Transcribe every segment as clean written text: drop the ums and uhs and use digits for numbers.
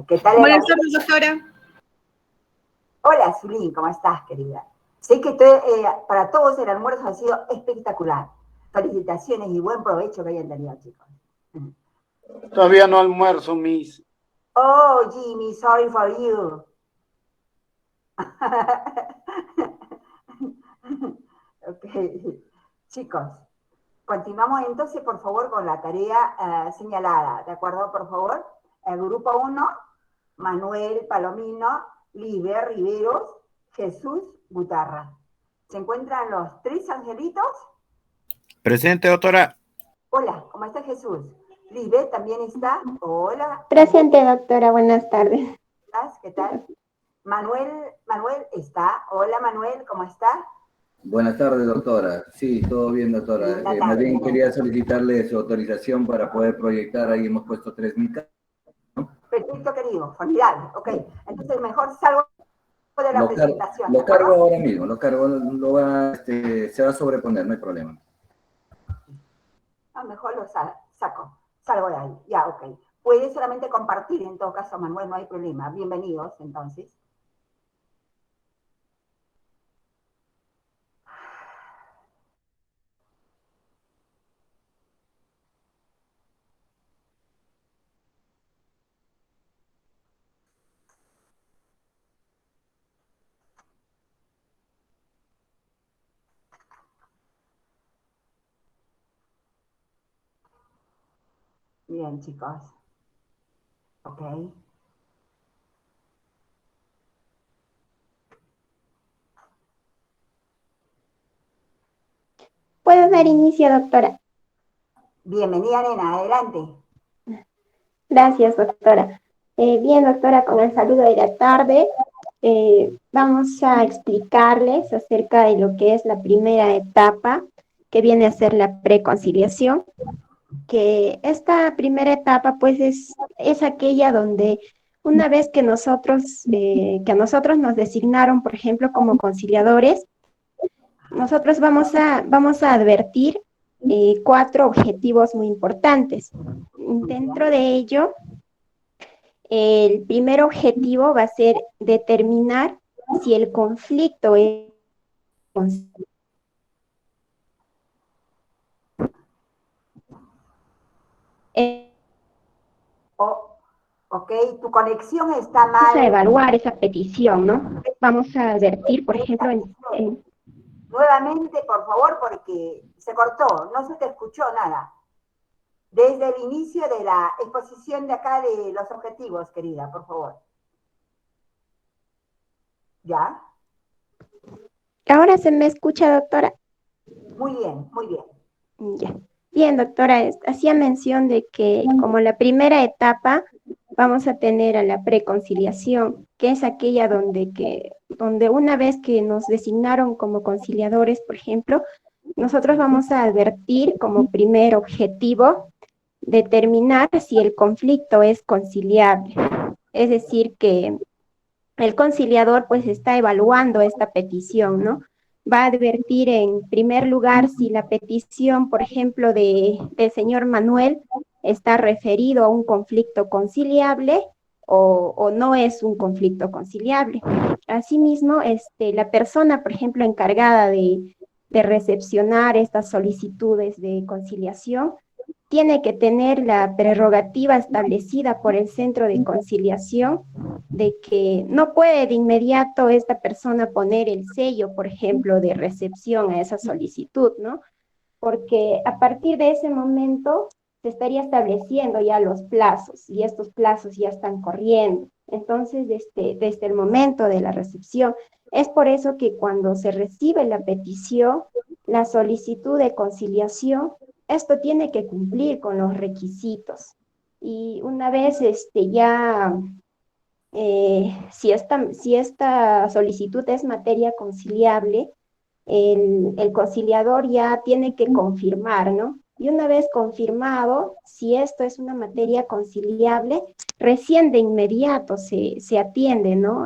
¿Qué tal, Buenas Eva? tardes, doctora. Hola, Zulín, ¿cómo estás, querida? Sé que para todos el almuerzo ha sido espectacular. Felicitaciones y buen provecho que hayan tenido, chicos. Todavía no almuerzo, Miss. Oh, Jimmy, sorry for you. Ok, chicos, continuamos entonces, por favor, con la tarea señalada. ¿De acuerdo, por favor? El grupo 1, Manuel Palomino, Liber Riveros, Jesús Gutarra. ¿Se encuentran los tres angelitos? Presente, doctora. Hola, ¿cómo está Jesús? Liber también está. Hola. Presente, doctora. Buenas tardes. ¿Qué tal? Manuel está. Hola, Manuel, ¿cómo está? Buenas tardes, doctora. Sí, todo bien, doctora. Más bien quería solicitarle su autorización para poder proyectar. Ahí hemos puesto 3.000. Perfecto, querido. Formidable. Ok. Entonces, mejor salgo de la presentación. Lo cargo ahora mismo. Lo cargo, se va a sobreponer, no hay problema. Mejor lo saco. Salgo de ahí. Ya, ok. Puede solamente compartir, en todo caso, Manuel, no hay problema. Bienvenidos, entonces. Bien, chicos. Ok. ¿Puedo dar inicio, doctora? Bienvenida, nena. Adelante. Gracias, doctora. Bien, doctora, con el saludo de la tarde, vamos a explicarles acerca de lo que es la primera etapa, que viene a ser la preconciliación, que esta primera etapa, pues, es aquella donde una vez que a nosotros nos designaron, por ejemplo, como conciliadores, nosotros vamos a advertir 4 objetivos muy importantes. Dentro de ello, el primer objetivo va a ser determinar si el conflicto es Ok, tu conexión está vamos a mal. evaluar esa petición, ¿no? Vamos a advertir, por ejemplo, Nuevamente, por favor, porque se cortó, no se te escuchó nada. Desde el inicio de la exposición de acá de los objetivos, querida, por favor. ¿Ya? Ahora se me escucha, doctora. Muy bien, muy bien. Ya. Bien, doctora, hacía mención de que como la primera etapa vamos a tener a la preconciliación, que es aquella donde una vez que nos designaron como conciliadores, por ejemplo, nosotros vamos a advertir como primer objetivo determinar si el conflicto es conciliable. Es decir, que el conciliador pues está evaluando esta petición, ¿no? Va a advertir en primer lugar si la petición, por ejemplo, del señor Manuel está referido a un conflicto conciliable o no es un conflicto conciliable. Asimismo, la persona, por ejemplo, encargada de recepcionar estas solicitudes de conciliación, tiene que tener la prerrogativa establecida por el centro de conciliación de que no puede de inmediato esta persona poner el sello, por ejemplo, de recepción a esa solicitud, ¿no? Porque a partir de ese momento se estaría estableciendo ya los plazos y estos plazos ya están corriendo. Entonces, desde el momento de la recepción, es por eso que cuando se recibe la petición, la solicitud de conciliación, esto tiene que cumplir con los requisitos. Y una vez si esta solicitud es materia conciliable, el conciliador ya tiene que confirmar, ¿no? Y una vez confirmado, si esto es una materia conciliable, recién de inmediato se atiende, ¿no?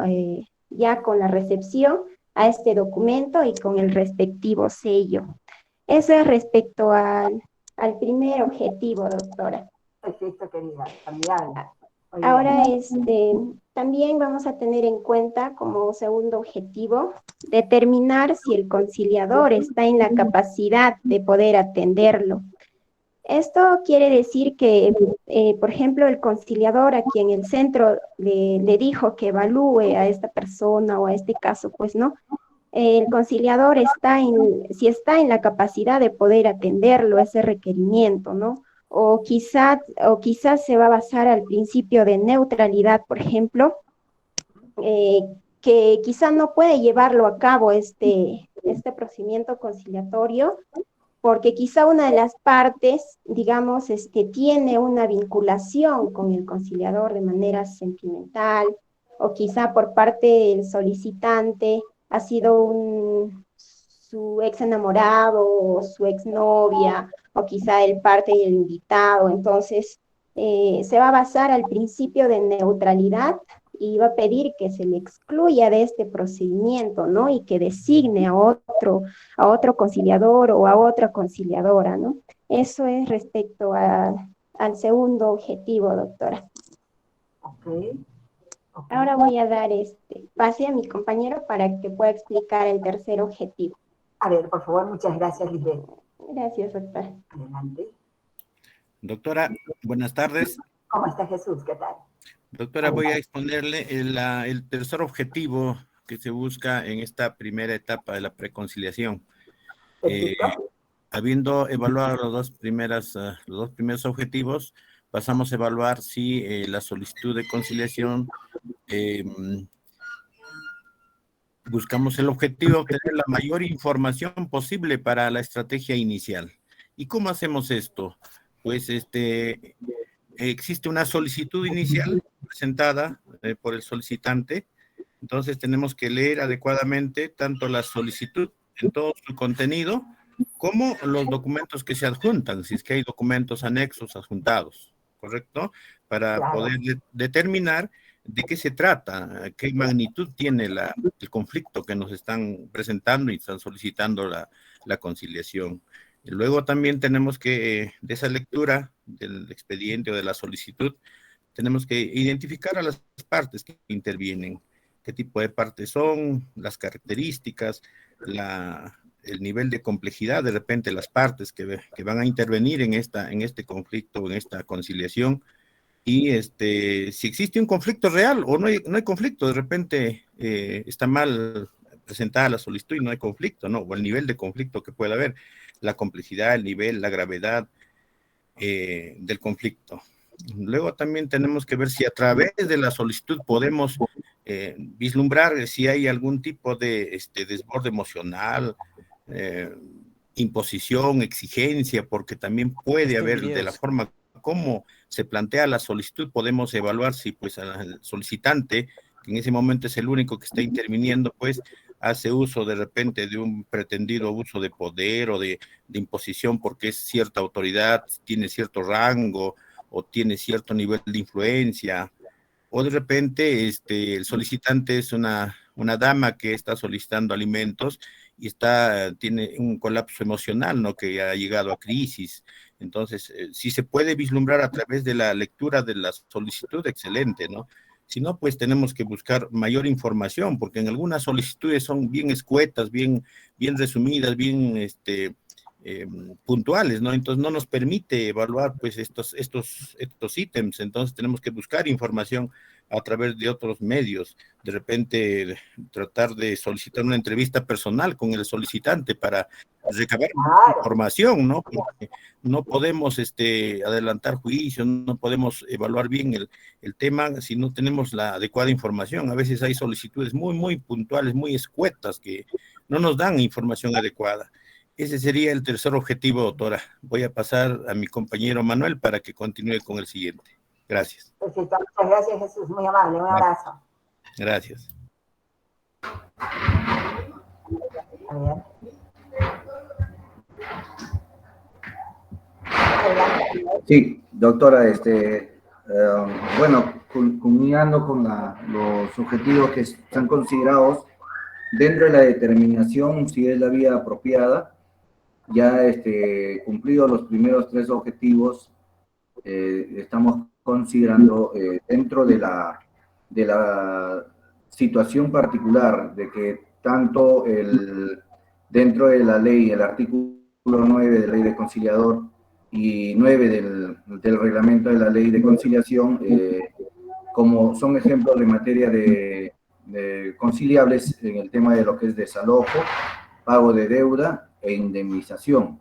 Ya con la recepción a este documento y con el respectivo sello. Eso es respecto al primer objetivo, doctora. Perfecto, querida. Formidable. Muy Ahora, bien. también vamos a tener en cuenta como segundo objetivo determinar si el conciliador está en la capacidad de poder atenderlo. Esto quiere decir que, por ejemplo, el conciliador a quien el centro le dijo que evalúe a esta persona o a este caso, pues no, el conciliador si está en la capacidad de poder atenderlo, ese requerimiento, ¿no? O quizás se va a basar al principio de neutralidad, por ejemplo, eh, que quizás no puede llevarlo a cabo este procedimiento conciliatorio porque quizá una de las partes, digamos, tiene una vinculación con el conciliador de manera sentimental, o quizá por parte del solicitante ha sido su ex enamorado o su ex novia, o quizá el parte y el invitado. Entonces, se va a basar al principio de neutralidad y va a pedir que se le excluya de este procedimiento, ¿no? Y que designe a otro conciliador o a otra conciliadora, ¿no? Eso es respecto al segundo objetivo, doctora. Ok, ok. Ahora voy a dar pase a mi compañero para que pueda explicar el tercer objetivo. A ver, por favor, muchas gracias, Lisbeth. Gracias, doctora. Adelante. Doctora, buenas tardes. ¿Cómo está Jesús? ¿Qué tal? Doctora, voy a exponerle el tercer objetivo que se busca en esta primera etapa de la preconciliación. Habiendo evaluado los dos primeros objetivos, pasamos a evaluar si la solicitud de conciliación buscamos el objetivo de obtener la mayor información posible para la estrategia inicial. ¿Y cómo hacemos esto? Pues existe una solicitud inicial presentada por el solicitante, entonces tenemos que leer adecuadamente tanto la solicitud en todo su contenido como los documentos que se adjuntan, si es que hay documentos anexos adjuntados, ¿correcto? Para poder determinar de qué se trata, qué magnitud tiene el conflicto que nos están presentando y están solicitando la conciliación. Luego también tenemos que, de esa lectura del expediente o de la solicitud, tenemos que identificar a las partes que intervienen, qué tipo de partes son, las características, el nivel de complejidad, de repente las partes que van a intervenir en este conflicto, en esta conciliación, y si existe un conflicto real o no hay conflicto, de repente está mal presentada la solicitud y no hay conflicto, ¿no? O el nivel de conflicto que pueda haber, la complejidad, el nivel, la gravedad del conflicto. Luego también tenemos que ver si a través de la solicitud podemos vislumbrar si hay algún tipo de desborde emocional, imposición, exigencia, porque también puede haber, de la forma como se plantea la solicitud, podemos evaluar si pues al solicitante, que en ese momento es el único que está interviniendo, pues hace uso de repente de un pretendido abuso de poder o de imposición porque es cierta autoridad, tiene cierto rango o tiene cierto nivel de influencia, o de repente el solicitante es una dama que está solicitando alimentos y tiene un colapso emocional, ¿no? Que ha llegado a crisis. Entonces, si se puede vislumbrar a través de la lectura de la solicitud, excelente, ¿no? Si no, pues tenemos que buscar mayor información, porque en algunas solicitudes son bien escuetas, bien resumidas, bien puntuales, ¿no? Entonces no nos permite evaluar pues estos ítems, entonces tenemos que buscar información a través de otros medios, de repente tratar de solicitar una entrevista personal con el solicitante para recabar información, ¿no? Porque no podemos adelantar juicios, no podemos evaluar bien el tema si no tenemos la adecuada información. A veces hay solicitudes muy puntuales, muy escuetas que no nos dan información adecuada. Ese sería el tercer objetivo, doctora. Voy a pasar a mi compañero Manuel para que continúe con el siguiente. Gracias. Perfecto, muchas gracias, Jesús. Muy amable, un abrazo. Gracias. A ver. Sí, doctora, bueno, culminando con los objetivos que están considerados dentro de la determinación, si es la vía apropiada, ya cumplidos los primeros 3 objetivos, estamos considerando dentro de la situación particular de que tanto dentro de la ley, el artículo 9 de la ley de conciliador y 9 del reglamento de la ley de conciliación, como son ejemplos de materia de conciliables en el tema de lo que es desalojo, pago de deuda e indemnización.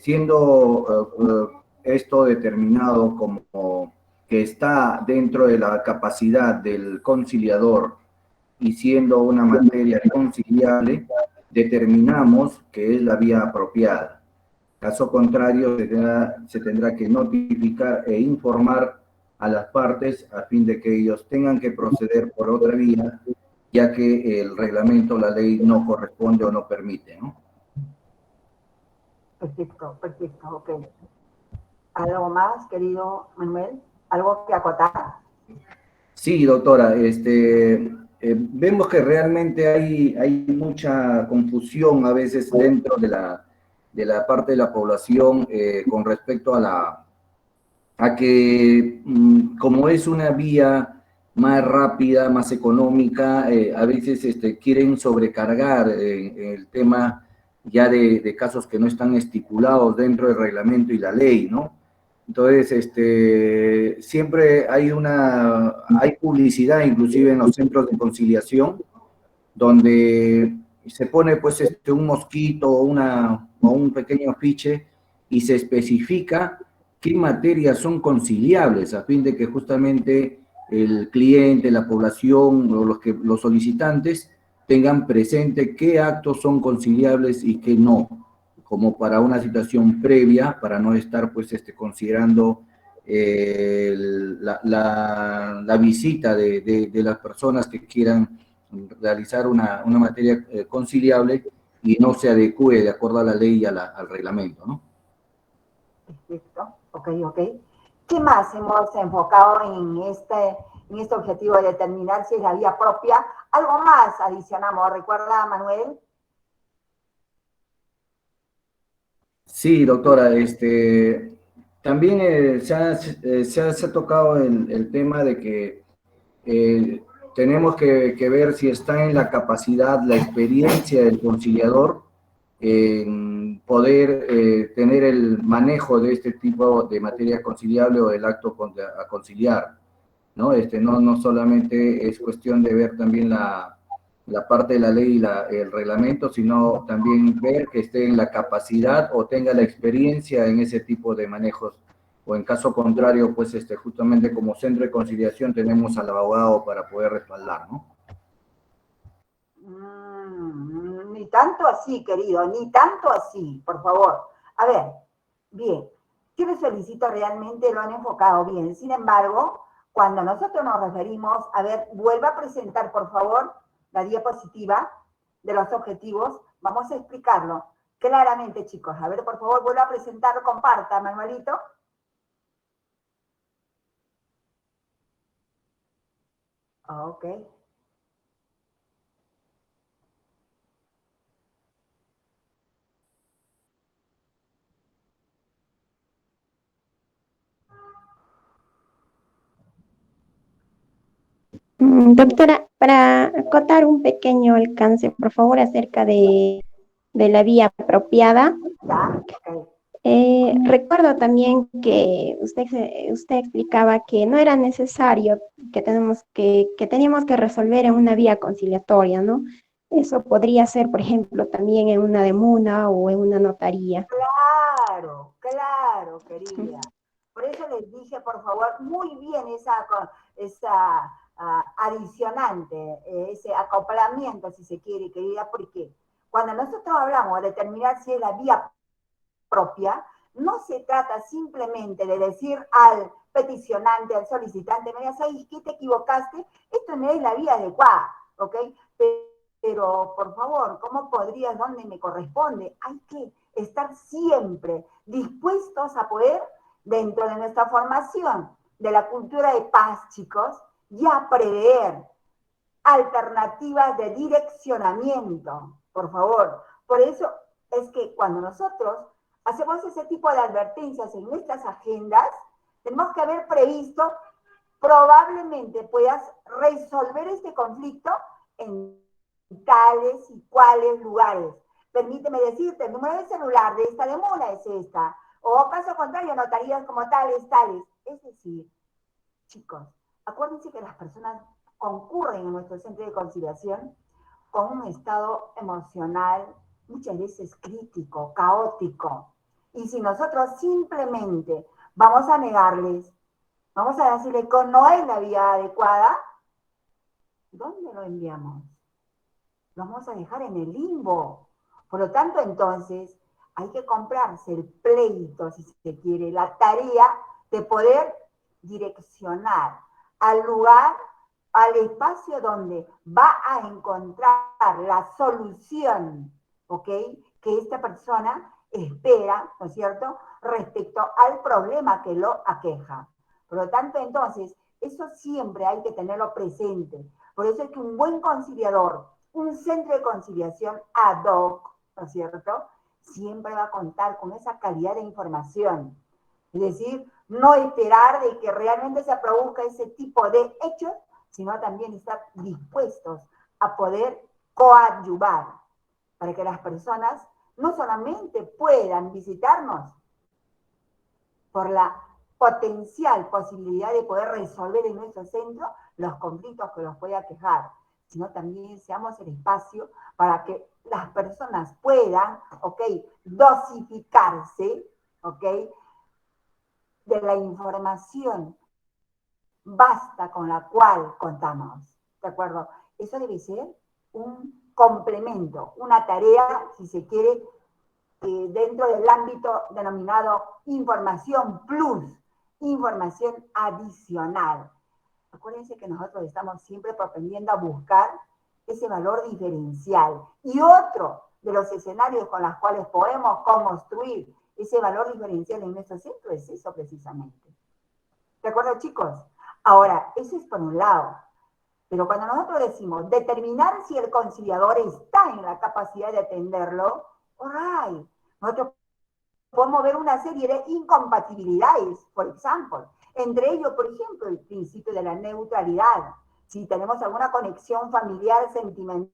Siendo esto determinado como que está dentro de la capacidad del conciliador y siendo una materia conciliable, determinamos que es la vía apropiada. Caso contrario, se tendrá que notificar e informar a las partes a fin de que ellos tengan que proceder por otra vía, ya que el reglamento, la ley, no corresponde o no permite, ¿no? Perfecto, perfecto, ok. ¿Algo más, querido Manuel? ¿Algo que acotar? Sí, doctora, vemos que realmente hay mucha confusión a veces dentro de la parte de la población con respecto a que como es una vía más rápida, más económica, a veces quieren sobrecargar el tema ya de casos que no están estipulados dentro del reglamento y la ley, ¿no? Entonces, siempre hay publicidad, inclusive en los centros de conciliación, donde se pone pues un mosquito o un pequeño afiche y se especifica qué materias son conciliables a fin de que justamente el cliente, la población o los solicitantes tengan presente qué actos son conciliables y qué no, como para una situación previa, para no estar pues considerando la visita de las personas que quieran realizar una materia conciliable y no se adecue de acuerdo a la ley y al reglamento, ¿no? Perfecto, ok, ok. ¿Qué más hemos enfocado en este objetivo de determinar si es la vía propia? Algo más adicionamos, ¿recuerda, Manuel? Sí, doctora, también se ha tocado el tema de que tenemos que ver si está en la capacidad, la experiencia del conciliador en poder tener el manejo de este tipo de materia conciliable o del acto a conciliar, ¿no? No solamente es cuestión de ver también la parte de la ley y el reglamento, sino también ver que esté en la capacidad o tenga la experiencia en ese tipo de manejos, o en caso contrario, pues justamente como centro de conciliación tenemos al abogado para poder respaldar, ¿no? Ni tanto así, querido, ni tanto así, por favor. A ver, bien, yo les felicito, realmente lo han enfocado bien. Sin embargo, cuando nosotros nos referimos, a ver, vuelva a presentar, por favor, la diapositiva de los objetivos. Vamos a explicarlo claramente, chicos. A ver, por favor, vuelva a presentarlo, comparta, Manuelito. Ok. Doctora, para acotar un pequeño alcance, por favor, acerca de la vía apropiada. Ya, ok. Recuerdo también que usted explicaba que no era necesario, que teníamos que resolver en una vía conciliatoria, ¿no? Eso podría ser, por ejemplo, también en una demanda o en una notaría. Claro, claro, querida. Por eso les dije, por favor, muy bien esa adicionante, ese acoplamiento, si se quiere, querida, porque cuando nosotros hablamos de determinar si es la vía propia, no se trata simplemente de decir al peticionante, al solicitante, mira, ¿sabes qué? Te equivocaste, esto no es la vía adecuada, ¿ok? Pero, por favor, ¿cómo podrías, dónde me corresponde? Hay que estar siempre dispuestos a poder, dentro de nuestra formación de la cultura de paz, chicos, ya prever alternativas de direccionamiento, por favor. Por eso es que cuando nosotros hacemos ese tipo de advertencias en nuestras agendas, tenemos que haber previsto, probablemente puedas resolver este conflicto en tales y cuales lugares. Permíteme decirte, el número de celular de esta demora es esta, o caso contrario, notarías como tales, tales. Es decir, chicos, acuérdense que las personas concurren en nuestro centro de conciliación con un estado emocional muchas veces crítico, caótico. Y si nosotros simplemente vamos a negarles, vamos a decirle que no es la vía adecuada, ¿dónde lo enviamos? Lo vamos a dejar en el limbo. Por lo tanto, entonces, hay que comprarse el pleito, si se quiere, la tarea de poder direccionar al lugar, al espacio donde va a encontrar la solución, ¿ok? Que esta persona espera, ¿no es cierto?, respecto al problema que lo aqueja. Por lo tanto, entonces, eso siempre hay que tenerlo presente. Por eso es que un buen conciliador, un centro de conciliación ad hoc, ¿no es cierto?, siempre va a contar con esa calidad de información. Es decir, no esperar de que realmente se produzca ese tipo de hechos, sino también estar dispuestos a poder coadyuvar para que las personas no solamente puedan visitarnos por la potencial posibilidad de poder resolver en nuestro centro los conflictos que los pueda aquejar, sino también seamos el espacio para que las personas puedan, ¿ok?, dosificarse, ¿ok?, de la información basta con la cual contamos, ¿de acuerdo? Eso debe ser un complemento, una tarea, si se quiere, dentro del ámbito denominado información plus, información adicional. Acuérdense que nosotros estamos siempre propendiendo a buscar ese valor diferencial. Y otro de los escenarios con los cuales podemos construir ese valor diferencial en nuestro centro es eso precisamente. ¿De acuerdo, chicos? Ahora, eso es por un lado. Pero cuando nosotros decimos determinar si el conciliador está en la capacidad de atenderlo, all right, nosotros podemos ver una serie de incompatibilidades, por ejemplo. Entre ellos, por ejemplo, el principio de la neutralidad. Si tenemos alguna conexión familiar, sentimental,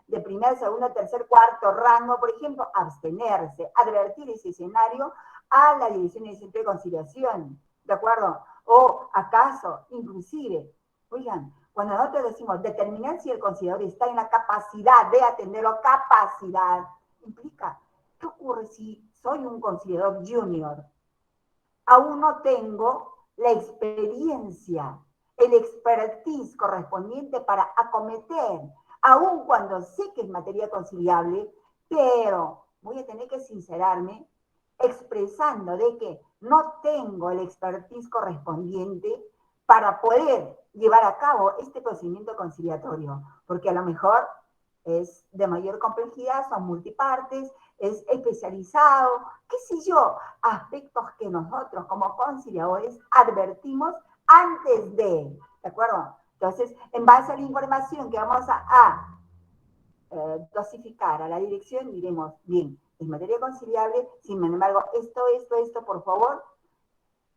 de primer, segundo, tercer, cuarto rango, por ejemplo, abstenerse, advertir ese escenario a la Dirección del Centro de Conciliación, ¿de acuerdo? O acaso, inclusive, oigan, cuando nosotros decimos determinar si el conciliador está en la capacidad de atenderlo, capacidad, implica, ¿qué ocurre si soy un conciliador junior? Aún no tengo la experiencia, el expertise correspondiente para acometer, aun cuando sé que es materia conciliable, pero voy a tener que sincerarme expresando de que no tengo el expertise correspondiente para poder llevar a cabo este procedimiento conciliatorio, porque a lo mejor es de mayor complejidad, son multipartes, es especializado, qué sé yo, aspectos que nosotros como conciliadores advertimos antes ¿de acuerdo? Entonces, en base a la información que vamos a dosificar a la dirección, diremos, bien, es materia conciliable, sin embargo, esto, por favor,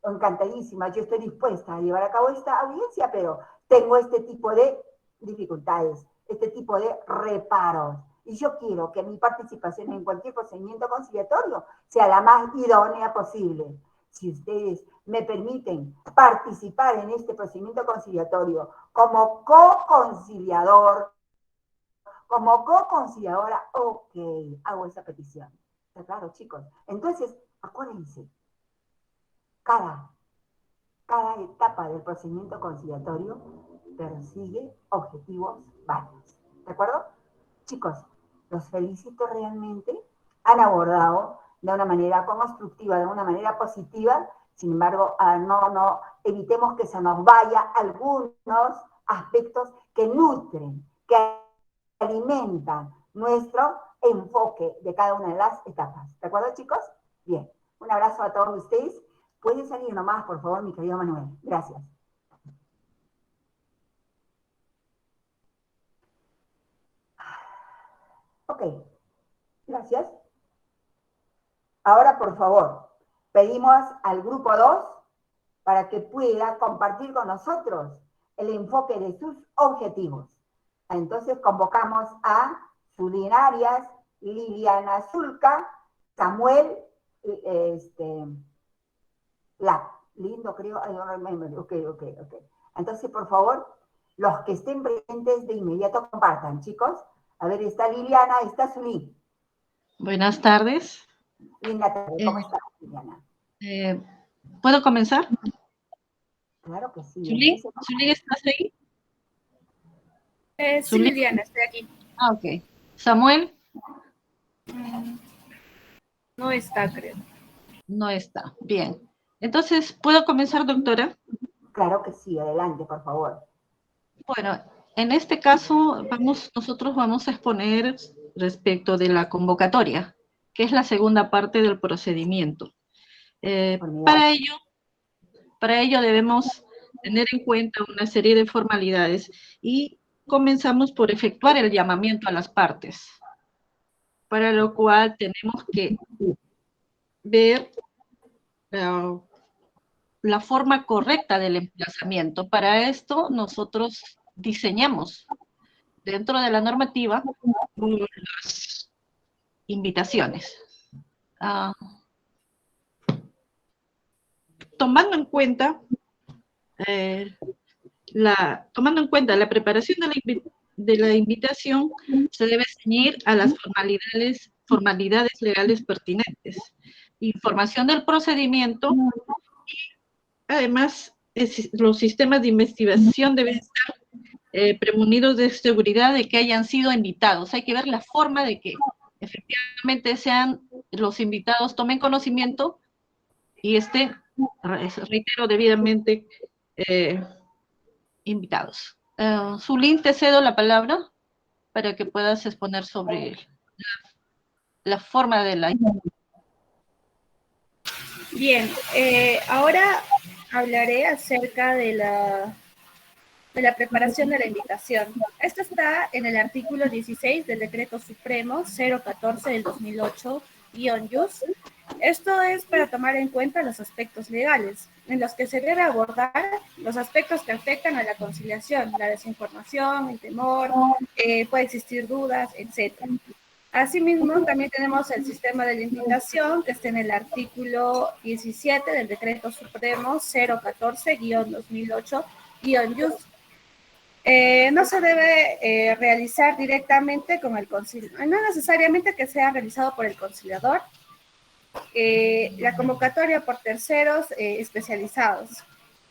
encantadísima, yo estoy dispuesta a llevar a cabo esta audiencia, pero tengo este tipo de dificultades, este tipo de reparos. Y yo quiero que mi participación en cualquier procedimiento conciliatorio sea la más idónea posible. Si ustedes me permiten participar en este procedimiento conciliatorio como co-conciliador, como co-conciliadora, ok, hago esa petición. ¿Está claro, chicos? Entonces, acuérdense, cada etapa del procedimiento conciliatorio persigue objetivos varios. ¿De acuerdo? Chicos, los felicito realmente. Han abordado de una manera constructiva, de una manera positiva. Sin embargo, no evitemos que se nos vaya algunos aspectos que nutren, que alimentan nuestro enfoque de cada una de las etapas. ¿De acuerdo, chicos? Bien. Un abrazo a todos ustedes. ¿Puede salir nomás, por favor, mi querido Manuel? Gracias. Ok, gracias. Ahora, por favor, pedimos al grupo 2 para que pueda compartir con nosotros el enfoque de sus objetivos. Entonces convocamos a Zulín Arias, Liliana Zulca, Samuel, lindo creo, I don't remember, ok. Entonces, por favor, los que estén presentes de inmediato compartan, chicos. A ver, está Liliana, está Zulín. Buenas tardes. Linda tarde, ¿cómo estás, Liliana? ¿Puedo comenzar? Claro que sí. ¿Zulín, estás ahí? Sí, Liliana, estoy aquí. Ah, ok. ¿Samuel? No está, creo. No está. Bien. Entonces, ¿puedo comenzar, doctora? Claro que sí, adelante, por favor. Bueno, en este caso, nosotros vamos a exponer respecto de la convocatoria, que es la segunda parte del procedimiento. Para ello debemos tener en cuenta una serie de formalidades y comenzamos por efectuar el llamamiento a las partes, para lo cual tenemos que ver la forma correcta del emplazamiento. Para esto nosotros diseñamos dentro de la normativa las invitaciones. Tomando en cuenta la preparación de la invitación, se debe ceñir a las formalidades legales pertinentes, información del procedimiento y además los sistemas de investigación deben estar premunidos de seguridad de que hayan sido invitados. Hay que ver la forma de que efectivamente los invitados tomen conocimiento y estén, reitero, debidamente invitados. Zulín, te cedo la palabra para que puedas exponer sobre la forma de la... Bien, ahora hablaré acerca de la preparación de la invitación. Esto está en el artículo 16 del Decreto Supremo 014 del 2008-YUS. Esto es para tomar en cuenta los aspectos legales, en los que se debe abordar los aspectos que afectan a la conciliación, la desinformación, el temor, puede existir dudas, etc. Asimismo, también tenemos el sistema de la invitación, que está en el artículo 17 del Decreto Supremo 014-2008-YUS. No se debe realizar directamente con el conciliador, no necesariamente que sea realizado por el conciliador, la convocatoria por terceros especializados.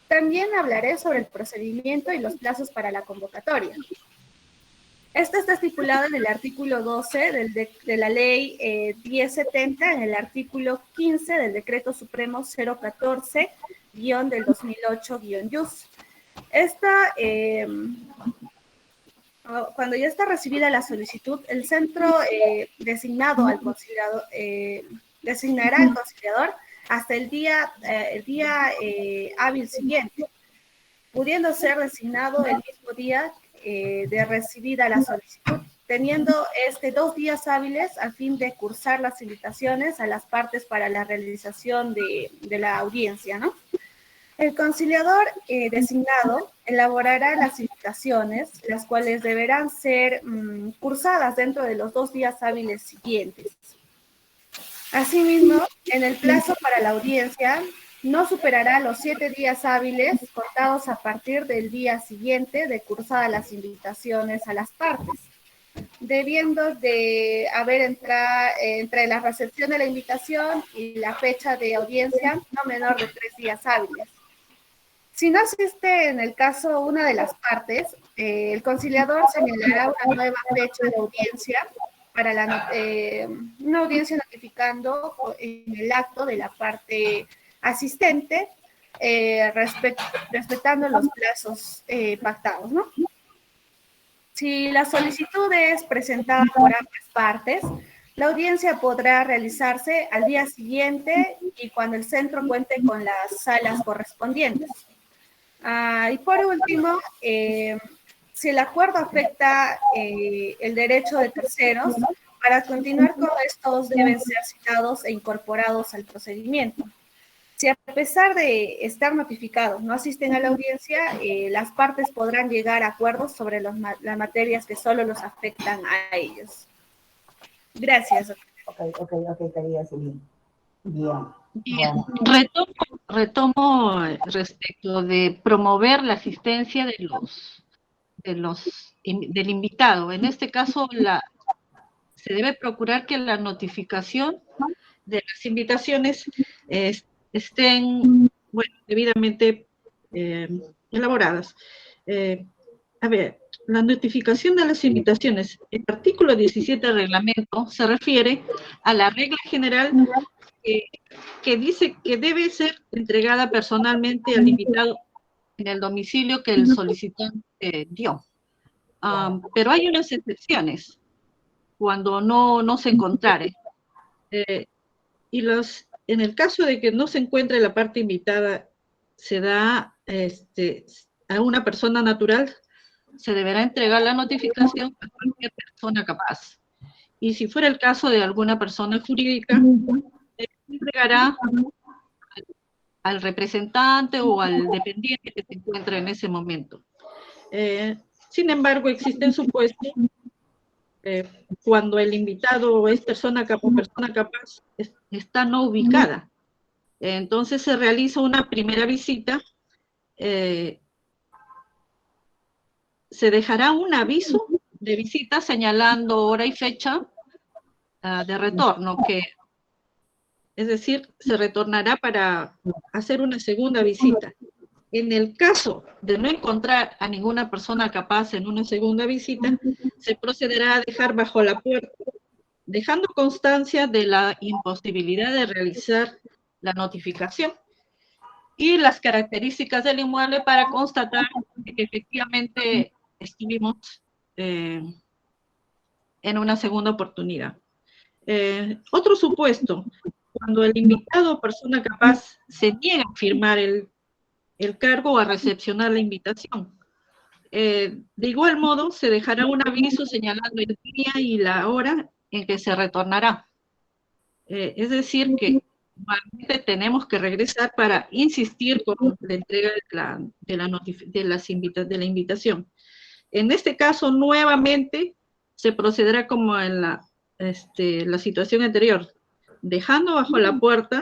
También hablaré sobre el procedimiento y los plazos para la convocatoria. Esto está estipulado en el artículo 12 de la ley 1070, en el artículo 15 del Decreto Supremo 014-del 2008-YUS. Cuando ya está recibida la solicitud, el centro designado al conciliador designará al conciliador hasta el día hábil siguiente, pudiendo ser designado el mismo día de recibida la solicitud, teniendo 2 días hábiles a fin de cursar las invitaciones a las partes para la realización de la audiencia, ¿no? El conciliador designado elaborará las invitaciones, las cuales deberán ser cursadas dentro de los 2 días hábiles siguientes. Asimismo, en el plazo para la audiencia, no superará los 7 días hábiles contados a partir del día siguiente de cursadas las invitaciones a las partes, debiendo de haber entre la recepción de la invitación y la fecha de audiencia no menor de 3 días hábiles. Si no asiste en el caso una de las partes, el conciliador señalará una nueva fecha de audiencia para una audiencia notificando en el acto de la parte asistente, respetando los plazos pactados, ¿no? Si la solicitud es presentada por ambas partes, la audiencia podrá realizarse al día siguiente y cuando el centro cuente con las salas correspondientes. Y por último, si el acuerdo afecta el derecho de terceros, para continuar con estos deben ser citados e incorporados al procedimiento. Si a pesar de estar notificados no asisten a la audiencia, las partes podrán llegar a acuerdos sobre las materias que solo los afectan a ellos. Gracias. Ok, querida Celine. Bien. Bien, Bueno. retomo respecto de promover la asistencia del invitado. En este caso, se debe procurar que la notificación de las invitaciones estén, bueno, debidamente elaboradas. A ver, la notificación de las invitaciones, el artículo 17 del reglamento se refiere a la regla general que dice que debe ser entregada personalmente al invitado en el domicilio que el solicitante dio. Pero hay unas excepciones cuando no se encontrare. En el caso de que no se encuentre la parte invitada, se da a una persona natural, se deberá entregar la notificación a cualquier persona capaz. Y si fuera el caso de alguna persona jurídica, se entregará al representante o al dependiente que se encuentra en ese momento. Sin embargo, existen supuestos cuando el invitado es persona capaz está no ubicada. Entonces se realiza una primera visita, se dejará un aviso de visita señalando hora y fecha de retorno, es decir, se retornará para hacer una segunda visita. En el caso de no encontrar a ninguna persona capaz en una segunda visita, se procederá a dejar bajo la puerta, dejando constancia de la imposibilidad de realizar la notificación y las características del inmueble para constatar que efectivamente estuvimos en una segunda oportunidad. Otro supuesto, cuando el invitado o persona capaz se niega a firmar el cargo o a recepcionar la invitación. De igual modo, se dejará un aviso señalando el día y la hora en que se retornará. Es decir, que normalmente tenemos que regresar para insistir con la entrega de la invitación. En este caso, nuevamente, se procederá como en la situación anterior, dejando bajo la puerta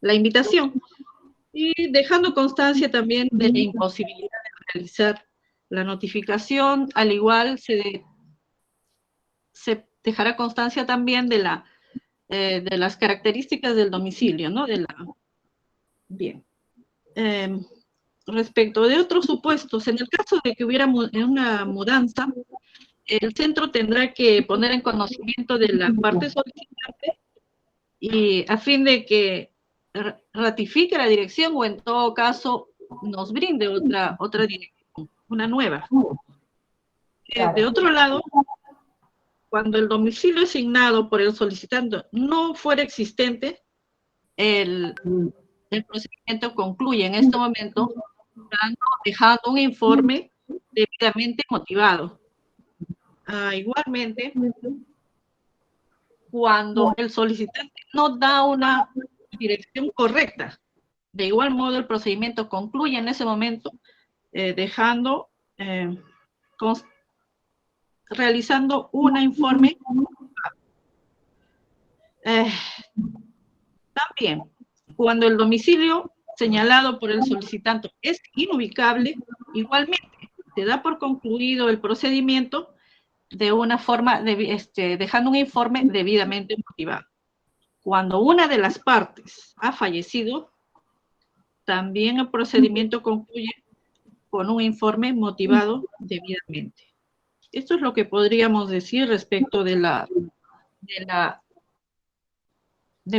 la invitación y dejando constancia también de la imposibilidad de realizar la notificación. Al igual se dejará constancia también de las características del domicilio, ¿no? Bien. Respecto de otros supuestos, en el caso de que hubiera una mudanza, el centro tendrá que poner en conocimiento de la parte solicitante y a fin de que ratifique la dirección o en todo caso nos brinde otra dirección, una nueva. De otro lado, cuando el domicilio asignado por el solicitante no fuera existente, el procedimiento concluye en este momento dejando un informe debidamente motivado. Igualmente, cuando el solicitante no da una dirección correcta, de igual modo el procedimiento concluye en ese momento dejando, realizando un informe. También, cuando el domicilio señalado por el solicitante es inubicable, igualmente se da por concluido el procedimiento de una forma, dejando un informe debidamente motivado. Cuando una de las partes ha fallecido, también el procedimiento concluye con un informe motivado debidamente. Esto es lo que podríamos decir respecto de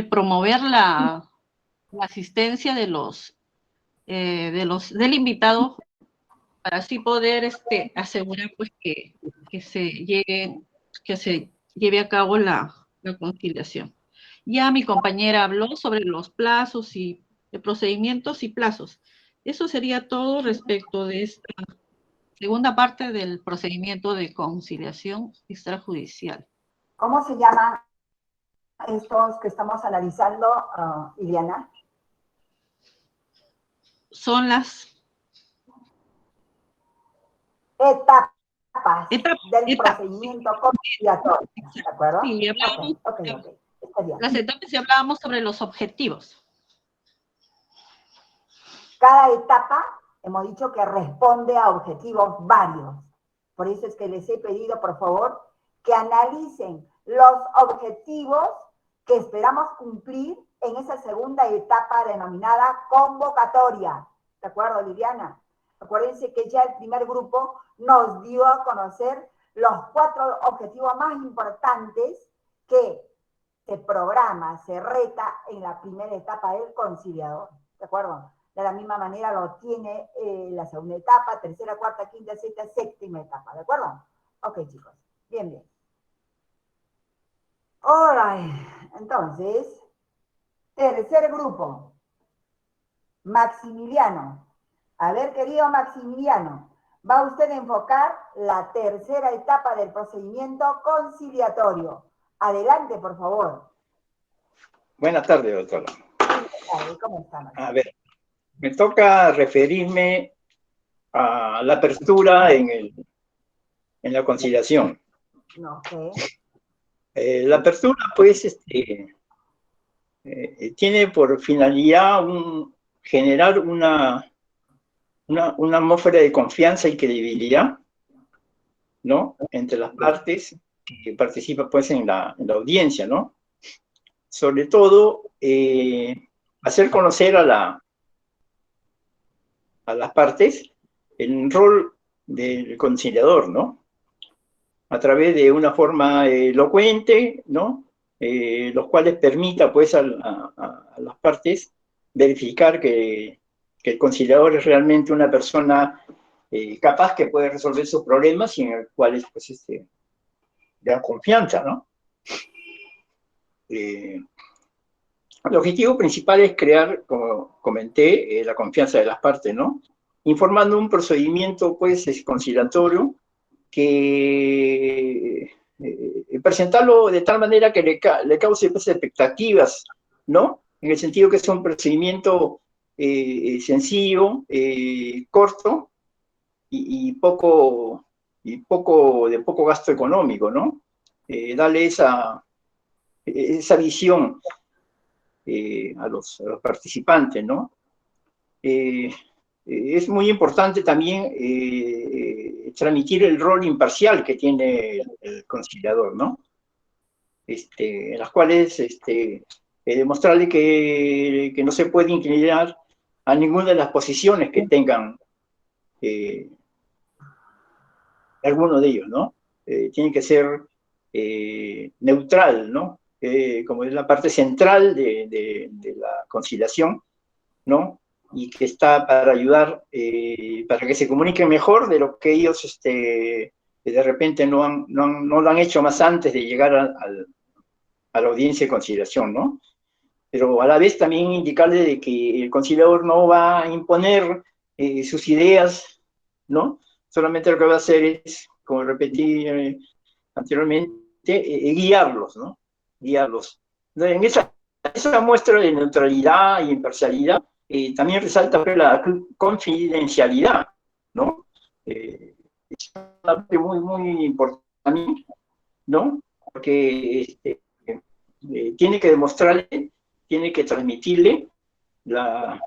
promover la asistencia del invitado para así poder asegurar pues que se lleve a cabo la conciliación. Ya mi compañera habló sobre los plazos y de procedimientos y plazos. Eso sería todo respecto de esta segunda parte del procedimiento de conciliación extrajudicial. ¿Cómo se llama estos que estamos analizando, Iliana? Son las Etapas del etapas. procedimiento conciliatorio, ¿de acuerdo? Sí, hablábamos, Ok, está bien. las etapas y hablábamos sobre los objetivos. Cada etapa hemos dicho que responde a objetivos varios. Por eso es que les he pedido, por favor, que analicen los objetivos que esperamos cumplir en esa segunda etapa denominada convocatoria. ¿De acuerdo, Liliana? Acuérdense que ya el primer grupo nos dio a conocer los 4 objetivos más importantes que se programa, se reta en la primera etapa del conciliador. ¿De acuerdo? De la misma manera lo tiene la segunda etapa, tercera, cuarta, quinta, sexta, séptima etapa. ¿De acuerdo? Ok, chicos. Bien, bien. Alright. Entonces, tercer grupo. Maximiliano. A ver, querido Maximiliano, va usted a enfocar la tercera etapa del procedimiento conciliatorio. Adelante, por favor. Buenas tardes, doctora. ¿Cómo está? A ver, me toca referirme a la apertura en la conciliación. La apertura, pues, tiene por finalidad generar una atmósfera de confianza y credibilidad, ¿no? Entre las partes que participan, pues, en la audiencia, ¿no? Sobre todo, hacer conocer a las partes el rol del conciliador, ¿no? A través de una forma elocuente, ¿no? Los cuales permita, pues, a las partes verificar que el conciliador es realmente una persona capaz que puede resolver sus problemas y en el cual, pues, da confianza, ¿no? El objetivo principal es crear, como comenté, la confianza de las partes, ¿no? Informando un procedimiento, pues, conciliatorio que presentarlo de tal manera que le cause, pues, expectativas, ¿no? En el sentido que es un procedimiento sencillo, corto y de poco gasto económico, ¿no? Darle esa visión a los participantes, ¿no? Es muy importante también transmitir el rol imparcial que tiene el conciliador, ¿no? En las cuales demostrarle que no se puede inclinar a ninguna de las posiciones que tengan alguno de ellos, ¿no? Tiene que ser neutral, ¿no? Como es la parte central de la conciliación, ¿no? Y que está para ayudar, para que se comuniquen mejor de lo que ellos de repente no lo han hecho más antes de llegar a la audiencia de conciliación, ¿no? Pero a la vez también indicarle de que el conciliador no va a imponer sus ideas, ¿no? Solamente lo que va a hacer es, como repetí anteriormente, guiarlos, ¿no? Guiarlos. En esa muestra de neutralidad y imparcialidad, también resalta la confidencialidad, ¿no? Es una parte muy, muy importante, ¿no? Porque tiene que demostrarle, tiene que transmitirle la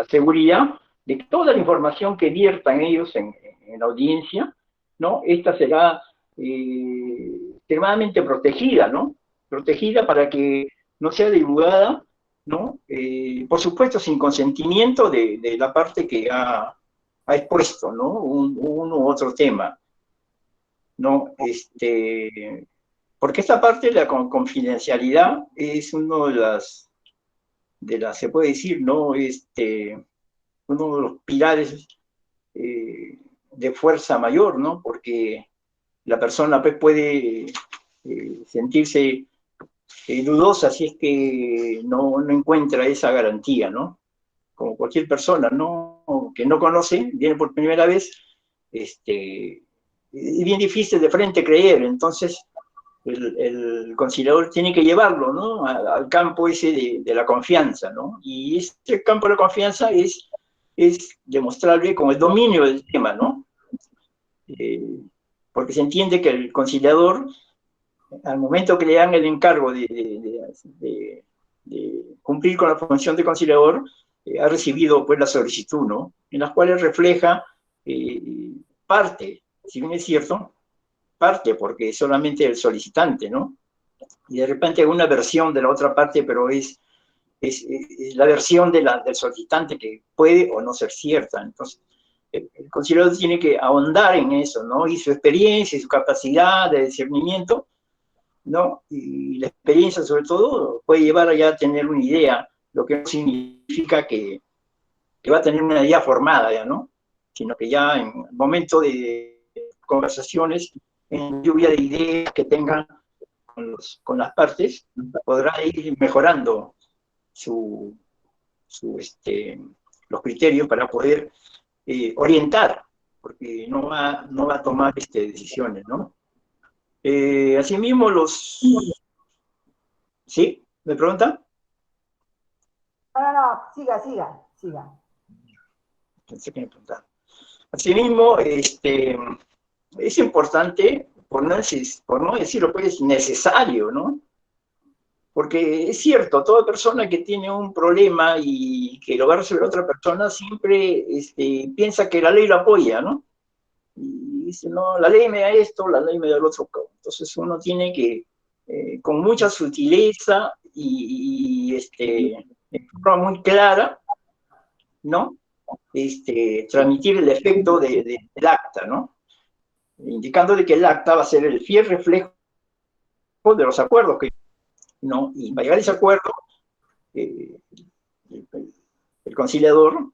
seguridad de que toda la información que viertan ellos en la audiencia, ¿no? Esta será extremadamente protegida, ¿no? Protegida para que no sea divulgada, ¿no? Por supuesto, sin consentimiento de la parte que ha expuesto, ¿no? Uno u otro tema, ¿no? Porque esta parte de la confidencialidad es uno de las, se puede decir, ¿no? Uno de los pilares de fuerza mayor, ¿no? Porque la persona, pues, puede sentirse dudosa si es que no encuentra esa garantía, ¿no? Como cualquier persona, ¿no? Que no conoce, viene por primera vez, es bien difícil de frente creer. Entonces, el conciliador tiene que llevarlo, ¿no? Al campo ese de la confianza, ¿no? Y este campo de la confianza es demostrable con el dominio del tema, ¿no? Porque se entiende que el conciliador, al momento que le dan el encargo de cumplir con la función de conciliador, ha recibido pues la solicitud, ¿no? En las cuales refleja parte, si bien es cierto, parte, porque es solamente el solicitante, ¿no? Y de repente hay una versión de la otra parte, pero es la versión del solicitante que puede o no ser cierta. Entonces, el conciliador tiene que ahondar en eso, ¿no? Y su experiencia y su capacidad de discernimiento, ¿no? Y la experiencia, sobre todo, puede llevar a ya tener una idea, lo que no significa que va a tener una idea formada, ya, ¿no? Sino que ya en el momento de conversaciones, en lluvia de ideas que tengan con las partes, podrá ir mejorando los criterios para poder orientar, porque no va a tomar decisiones, ¿no? Asimismo, ¿Sí? ¿Me preguntan? No, siga. Pensé que me preguntaban. Asimismo, es importante, por no decirlo, pues, necesario, ¿no? Porque es cierto, toda persona que tiene un problema y que lo va a resolver otra persona siempre piensa que la ley lo apoya, ¿no? Y dice, no, la ley me da esto, la ley me da el otro. Entonces uno tiene que, con mucha sutileza y de forma muy clara, ¿no? Transmitir el efecto del acta, ¿no? Indicándole que el acta va a ser el fiel reflejo de los acuerdos que, ¿no? Y para llegar a ese acuerdo, el conciliador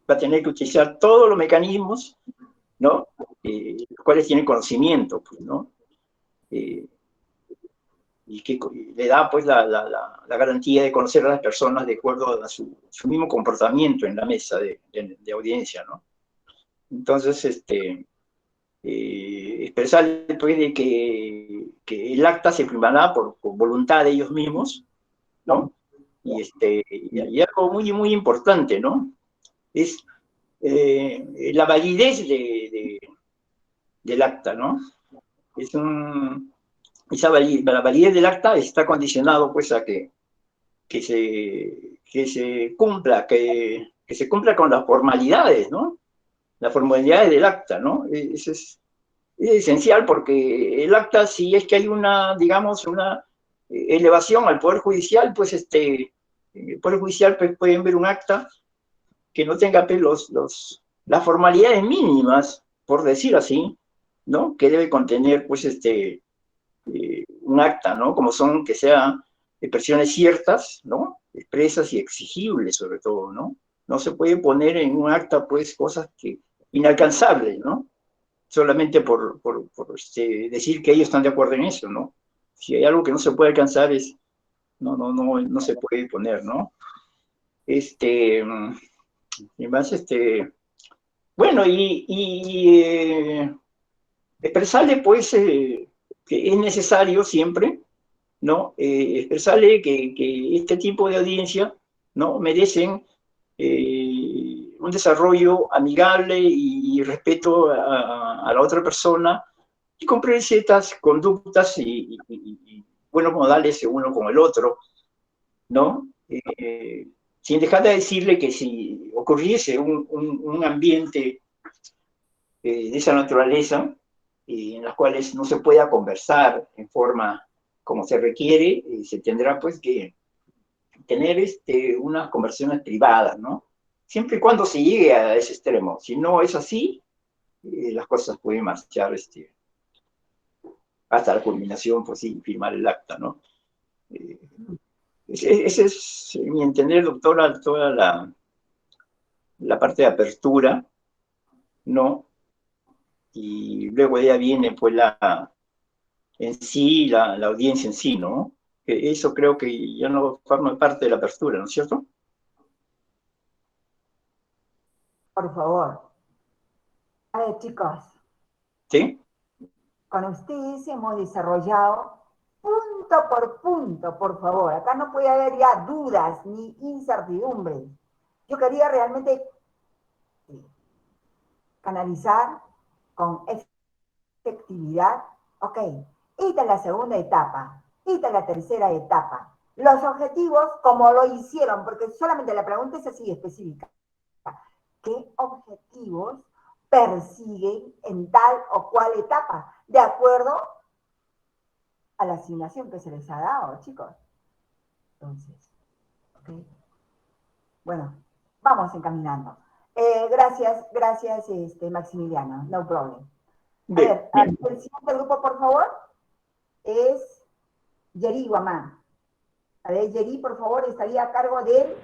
va a tener que utilizar todos los mecanismos, ¿no? Los cuales tienen conocimiento, pues, ¿no? Y que le da, pues, la garantía de conocer a las personas de acuerdo a su mismo comportamiento en la mesa de audiencia, ¿no? Entonces, expresar, pues, de que el acta se primará por voluntad de ellos mismos, ¿no? Y algo muy, muy importante, ¿no? Es la validez del acta, ¿no? La validez del acta está condicionado, pues, a que se cumpla con las formalidades, ¿no? Las formalidades del acta, ¿no? Eso es esencial porque el acta, si es que hay una, digamos, una elevación al Poder Judicial, pues el Poder Judicial, pues, pueden ver un acta que no tenga, pues, las formalidades mínimas, por decir así, ¿no? Que debe contener, pues, un acta, ¿no? Como son que sean expresiones ciertas, ¿no? Expresas y exigibles, sobre todo, ¿no? No se puede poner en un acta, pues, cosas inalcanzables, ¿no? Solamente por decir que ellos están de acuerdo en eso, ¿no? Si hay algo que no se puede alcanzar, no se puede poner, ¿no? Además, bueno, expresarle, pues, que es necesario siempre, ¿no? Expresarle que este tipo de audiencia, ¿no? Merecen un desarrollo amigable y respeto a la otra persona y comprender ciertas conductas y buenos modales uno con el otro, ¿no? Sin dejar de decirle que si ocurriese un ambiente de esa naturaleza, en las cuales no se pueda conversar en forma como se requiere, se tendrá, pues, que tener unas conversaciones privadas, ¿no? Siempre y cuando se llegue a ese extremo. Si no es así, las cosas pueden marchar hasta la culminación, pues sí, firmar el acta, ¿no? Ese es, mi entender, doctora, toda la parte de apertura, ¿no? Y luego ya viene, pues, en sí, la audiencia en sí, ¿no? Eso creo que ya no forma parte de la apertura, ¿no es cierto? Por favor. A ver, chicos, ¿Sí? con ustedes hemos desarrollado punto por punto, por favor. Acá no puede haber ya dudas ni incertidumbres. Yo quería realmente canalizar con efectividad. Ok, esta es la segunda etapa, esta es la tercera etapa. Los objetivos, como lo hicieron, porque solamente la pregunta es así específica. ¿Qué objetivos persiguen en tal o cual etapa? De acuerdo a la asignación que se les ha dado, chicos. Entonces, ¿ok? Bueno, vamos encaminando. Gracias, Maximiliano. No problem. A ver, el siguiente grupo, por favor, es Yeri Guamán. A ver, Yeri, por favor, estaría a cargo de...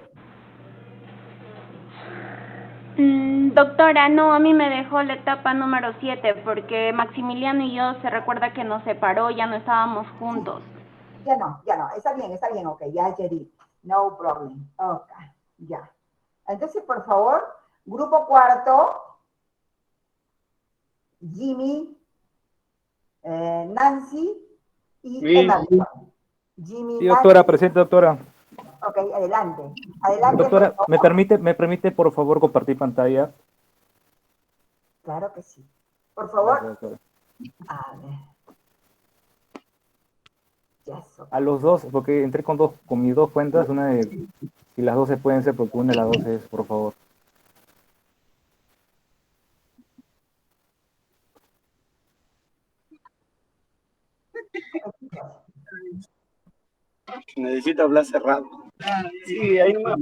Doctora, no, a mí me dejó la etapa número 7 porque Maximiliano y yo se recuerda que nos separó, ya no estábamos juntos. Ya no, está bien, ok, ya Yeri, no problem, ok, ya. Entonces, por favor, grupo cuarto, Jimmy, Nancy y Emerson. Jimmy, Sí, doctora, Nancy. presente, doctora. Ok, adelante. Adelante, Doctora, ¿me permite, por favor, compartir pantalla? Claro que sí. Por favor. Gracias, A ver. Yes, okay. a los dos, porque entré con mis dos cuentas, una de, y las dos se pueden ser, porque una de las dos es, por favor. Necesito hablar cerrado. Sí, ahí nomás.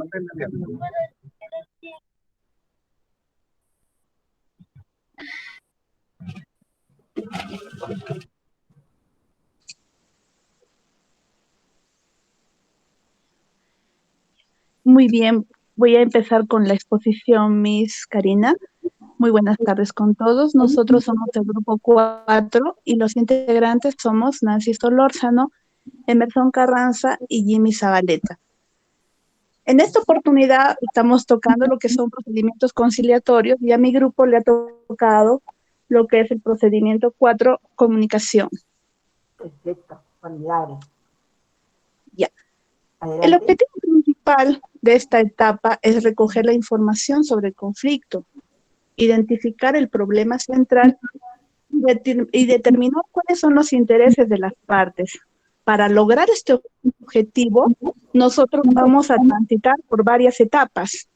Muy bien, voy a empezar con la exposición, Miss Karina. Muy buenas tardes con todos. Nosotros somos el grupo 4 y los integrantes somos Nancy Solórzano, Emerson Carranza y Jimmy Zabaleta. En esta oportunidad estamos tocando lo que son procedimientos conciliatorios y a mi grupo le ha tocado lo que es el procedimiento 4, comunicación. Perfecto, formidable. Ya. Adelante. El objetivo principal de esta etapa es recoger la información sobre el conflicto, identificar el problema central y determinar cuáles son los intereses de las partes. Para lograr este objetivo, nosotros vamos a transitar por varias etapas.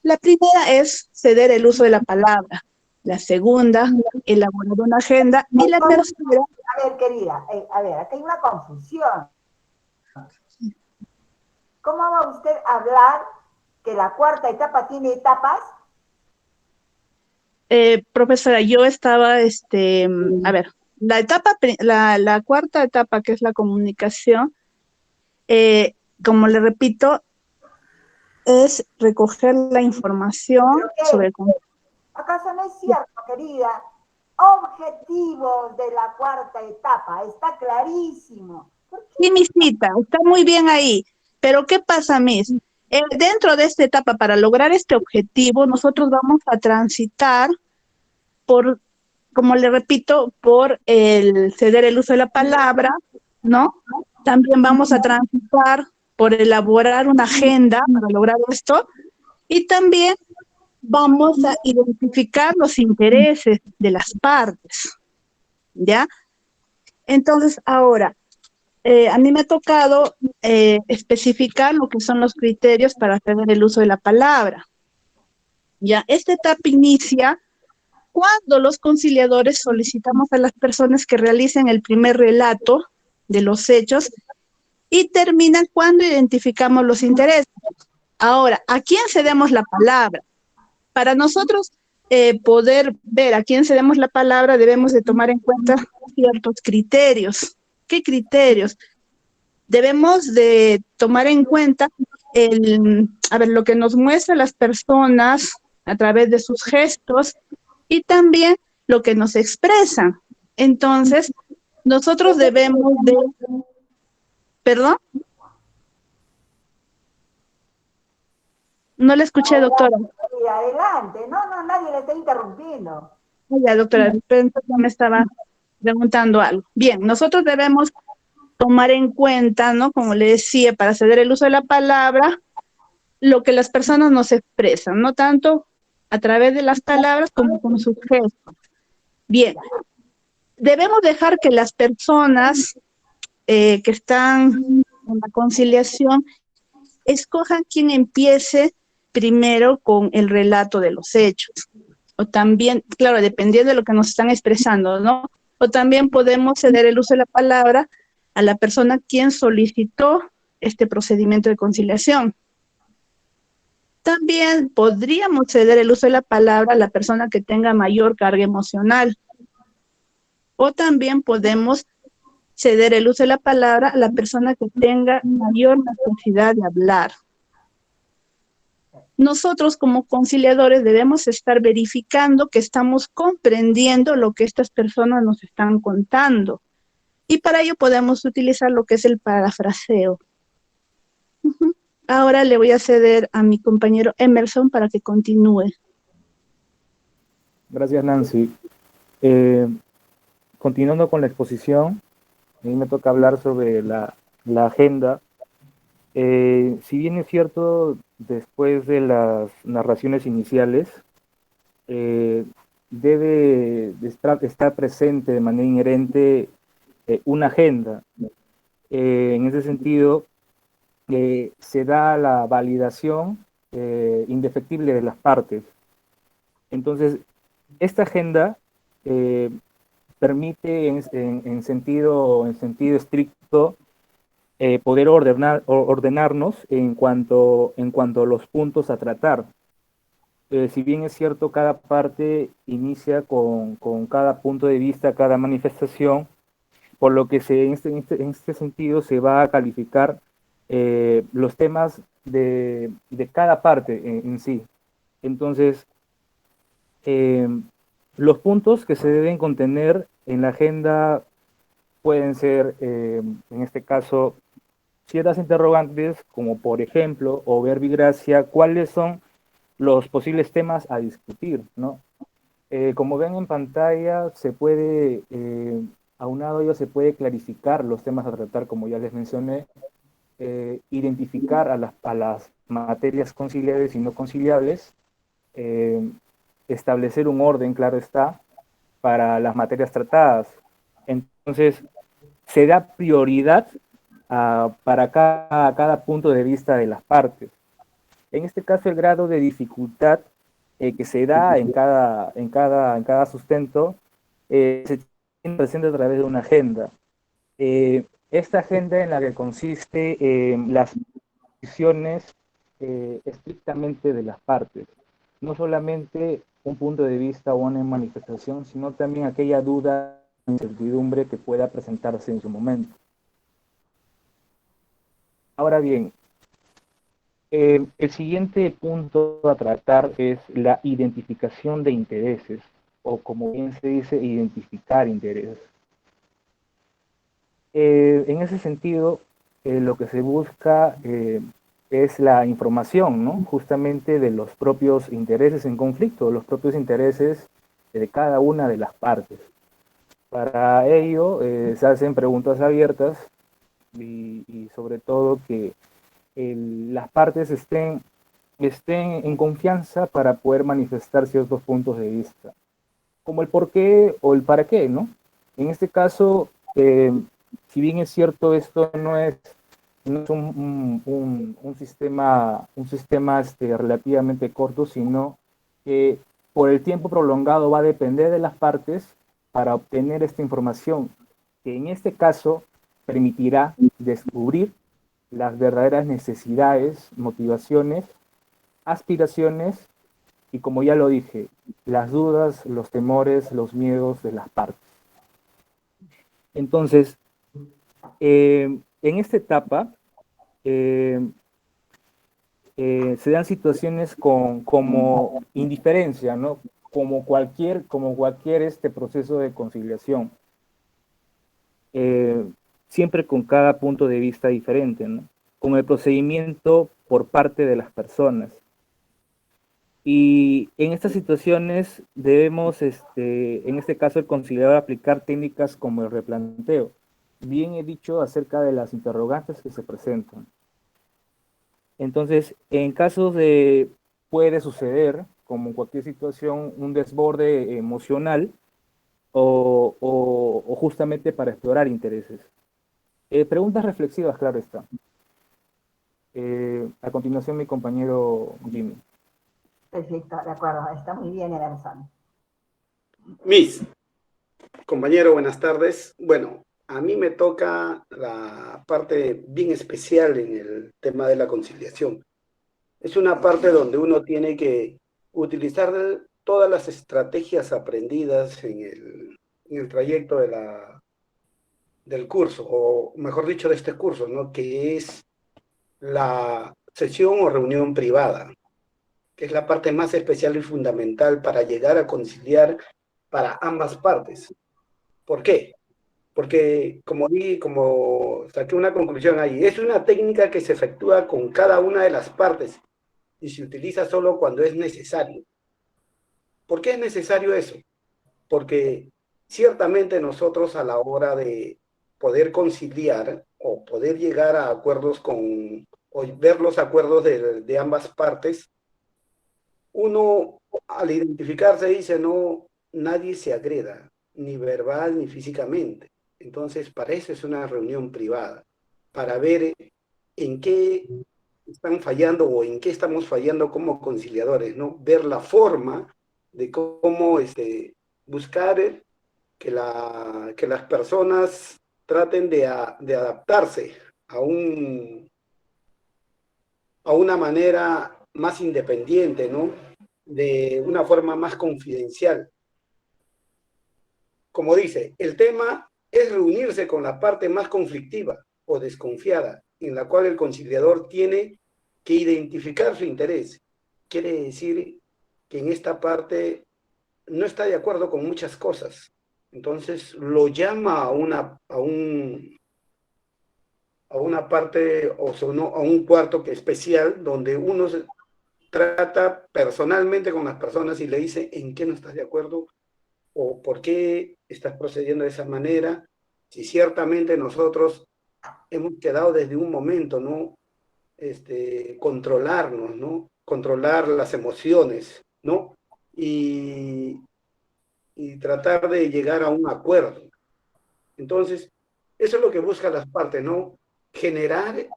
La primera es ceder el uso de la palabra. La segunda, elaborar una agenda. Y la tercera... A ver, querida, acá hay una confusión. ¿Cómo va usted a hablar que la cuarta etapa tiene etapas? Profesora, yo estaba, a ver, la cuarta etapa, que es la comunicación, como le repito, es recoger la información sobre el conflicto. ¿Acaso no es cierto, querida? Objetivos de la cuarta etapa, está clarísimo. Sí, mi cita, está muy bien ahí. Pero ¿qué pasa, Miss? Dentro de esta etapa, para lograr este objetivo, nosotros vamos a transitar por, como le repito, por el ceder el uso de la palabra, ¿no? También vamos a transitar por elaborar una agenda para lograr esto, y también vamos a identificar los intereses de las partes, ¿ya? Entonces, ahora, a mí me ha tocado especificar lo que son los criterios para ceder el uso de la palabra. Ya, esta etapa inicia cuando los conciliadores solicitamos a las personas que realicen el primer relato de los hechos y termina cuando identificamos los intereses. Ahora, ¿a quién cedemos la palabra? Para nosotros poder ver a quién cedemos la palabra, debemos de tomar en cuenta ciertos criterios. ¿Qué criterios? Debemos de tomar en cuenta lo que nos muestran las personas a través de sus gestos y también lo que nos expresan. Entonces, nosotros debemos de... ¿Perdón? No le escuché, doctora. Adelante, no, nadie le está interrumpiendo. Ya, doctora, me estaba preguntando algo. Bien, nosotros debemos tomar en cuenta, ¿no? Como le decía, para ceder el uso de la palabra, lo que las personas nos expresan, no tanto a través de las palabras como con sus gestos. Bien, debemos dejar que las personas que están en la conciliación escojan quién empiece primero con el relato de los hechos. O también, claro, dependiendo de lo que nos están expresando, ¿no? O también podemos ceder el uso de la palabra a la persona quien solicitó este procedimiento de conciliación. También podríamos ceder el uso de la palabra a la persona que tenga mayor carga emocional. O también podemos ceder el uso de la palabra a la persona que tenga mayor necesidad de hablar. Nosotros como conciliadores debemos estar verificando que estamos comprendiendo lo que estas personas nos están contando. Y para ello podemos utilizar lo que es el parafraseo. Ahora le voy a ceder a mi compañero Emerson para que continúe. Gracias, Nancy. Continuando con la exposición, a mí me toca hablar sobre la agenda. Si bien es cierto, después de las narraciones iniciales, debe estar presente de manera inherente una agenda. En ese sentido, se da la validación indefectible de las partes. Entonces, esta agenda permite en sentido estricto poder ordenarnos en cuanto a los puntos a tratar. Si bien es cierto, cada parte inicia con cada punto de vista, cada manifestación, por lo que en este sentido se va a calificar los temas de cada parte en sí. Entonces, los puntos que se deben contener en la agenda pueden ser, en este caso, ciertas interrogantes, como por ejemplo, o verbigracia, cuáles son los posibles temas a discutir, ¿no? Como ven en pantalla, se puede, aunado a ello, se puede clarificar los temas a tratar, como ya les mencioné, identificar a las materias conciliables y no conciliables, establecer un orden, claro está, para las materias tratadas. Entonces, se da prioridad para cada punto de vista de las partes. En este caso, el grado de dificultad que se da en cada sustento se tiene presente a través de una agenda. Esta agenda en la que consiste las posiciones estrictamente de las partes, no solamente un punto de vista o una manifestación, sino también aquella duda o incertidumbre que pueda presentarse en su momento. Ahora bien, el siguiente punto a tratar es la identificación de intereses, o como bien se dice, identificar intereses. En ese sentido, lo que se busca es la información, ¿no? Justamente de los propios intereses en conflicto, los propios intereses de cada una de las partes. Para ello se hacen preguntas abiertas y sobre todo que las partes estén en confianza para poder manifestar ciertos puntos de vista, como el por qué o el para qué, ¿no? En este caso, si bien es cierto, esto no es un sistema relativamente corto, sino que por el tiempo prolongado va a depender de las partes para obtener esta información, que en este caso permitirá descubrir las verdaderas necesidades, motivaciones, aspiraciones y, como ya lo dije, las dudas, los temores, los miedos de las partes. Entonces, en esta etapa se dan situaciones como indiferencia, ¿no? Como cualquier proceso de conciliación. Siempre con cada punto de vista diferente, ¿no? Con el procedimiento por parte de las personas. Y en estas situaciones debemos, en este caso, el conciliador aplicar técnicas como el replanteo. bien he dicho acerca de las interrogantes que se presentan. Entonces, en casos de, puede suceder, como en cualquier situación, un desborde emocional o justamente para explorar intereses. Preguntas reflexivas, claro está. A continuación, mi compañero Jimmy. Perfecto, de acuerdo, está muy bien, Emerson. Miss, compañero, buenas tardes. Bueno, a mí me toca la parte bien especial en el tema de la conciliación. Es una parte donde uno tiene que utilizar todas las estrategias aprendidas en el trayecto del curso, o mejor dicho, de este curso, ¿no? Que es la sesión o reunión privada, que es la parte más especial y fundamental para llegar a conciliar para ambas partes. ¿Por qué? Porque, como saqué una conclusión ahí, es una técnica que se efectúa con cada una de las partes y se utiliza solo cuando es necesario. ¿Por qué es necesario eso? Porque ciertamente nosotros a la hora de poder conciliar o poder llegar a acuerdos o ver los acuerdos de ambas partes, uno al identificarse dice, no, nadie se agreda, ni verbal ni físicamente. Entonces, para eso es una reunión privada, para ver en qué están fallando o en qué estamos fallando como conciliadores, ¿no? Ver la forma de cómo buscar que las personas traten de adaptarse a a una manera más independiente, ¿no? De una forma más confidencial. Como dice, el tema es reunirse con la parte más conflictiva o desconfiada, en la cual el conciliador tiene que identificar su interés. Quiere decir que en esta parte no está de acuerdo con muchas cosas. Entonces lo llama a una parte, o sea, a un cuarto especial donde uno se trata personalmente con las personas y le dice en qué no estás de acuerdo o por qué estás procediendo de esa manera. Si ciertamente nosotros hemos quedado desde un momento, ¿no? Controlarnos, ¿no? Controlar las emociones, ¿no? Y tratar de llegar a un acuerdo. Entonces, eso es lo que buscan las partes, ¿no? Generar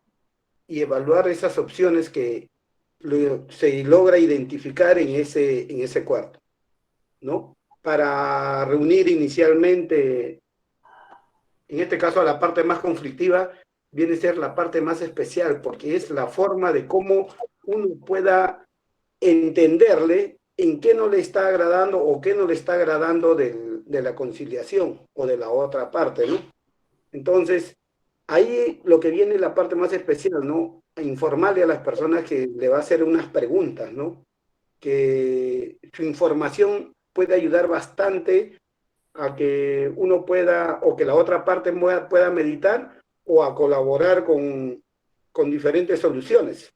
y evaluar esas opciones que se logra identificar en ese cuarto, ¿no? Para reunir inicialmente, en este caso a la parte más conflictiva, viene a ser la parte más especial, porque es la forma de cómo uno pueda entenderle en qué no le está agradando o qué no le está agradando de la conciliación o de la otra parte, ¿no? Entonces, ahí lo que viene es la parte más especial, ¿no? Informarle a las personas que le va a hacer unas preguntas, ¿no? Que su información puede ayudar bastante a que uno pueda, o que la otra parte pueda meditar o a colaborar con diferentes soluciones,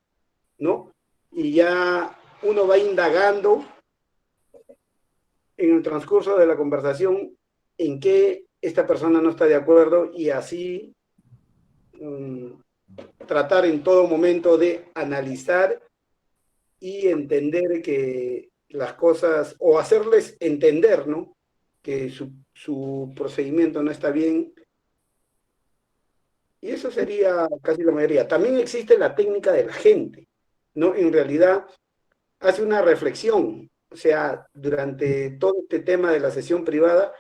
¿no? Y ya uno va indagando en el transcurso de la conversación en qué esta persona no está de acuerdo y así tratar en todo momento de analizar y entender que las cosas, o hacerles entender, ¿no? Que su procedimiento no está bien. Y eso sería casi la mayoría. También existe la técnica de la gente, ¿no? En realidad hace una reflexión, o sea, durante todo este tema de la sesión privada,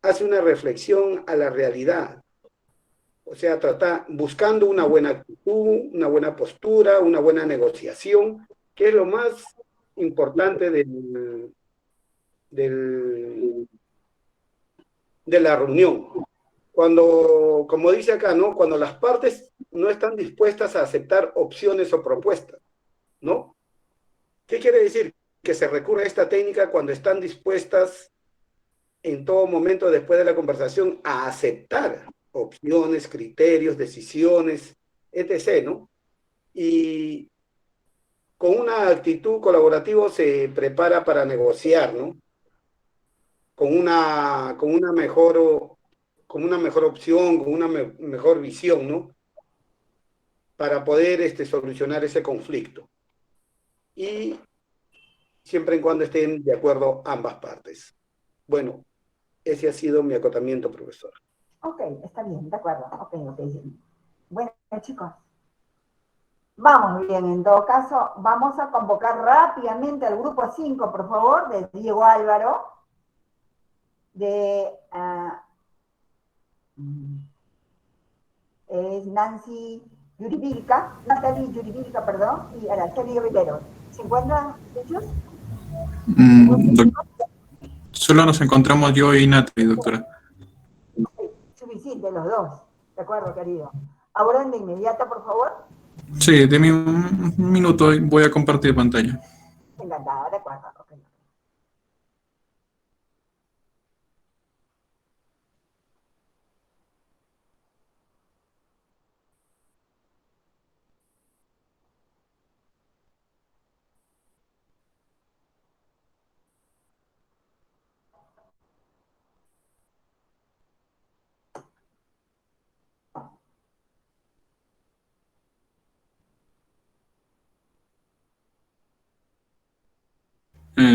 hace una reflexión a la realidad. O sea, buscando una buena actitud, una buena postura, una buena negociación, que es lo más importante de la reunión. Cuando, como dice acá, ¿no? Cuando las partes no están dispuestas a aceptar opciones o propuestas, ¿no? ¿Qué quiere decir? Que se recurre a esta técnica cuando están dispuestas en todo momento después de la conversación a aceptar opciones, criterios, decisiones, etc., ¿no? Y con una actitud colaborativa se prepara para negociar, ¿no? Con una con una mejor opción, con una mejor visión, ¿no? Para poder solucionar ese conflicto. Y siempre y cuando estén de acuerdo ambas partes. Bueno, ese ha sido mi acotamiento, profesor. Ok, está bien, de acuerdo. Ok. Bueno, chicos. Vamos bien, en todo caso, vamos a convocar rápidamente al grupo 5, por favor, de Diego Álvaro, de es Nancy Yuribilca, Natalie Yuribilca, perdón, y Araceli Rivero. ¿Se encuentran ellos? Solo nos encontramos yo y Natalie, doctora. Sí, suficiente, los dos. De acuerdo, querido. Aborden de inmediato, por favor. Sí, deme un minuto y voy a compartir pantalla. Encantada, de acuerdo. Okay.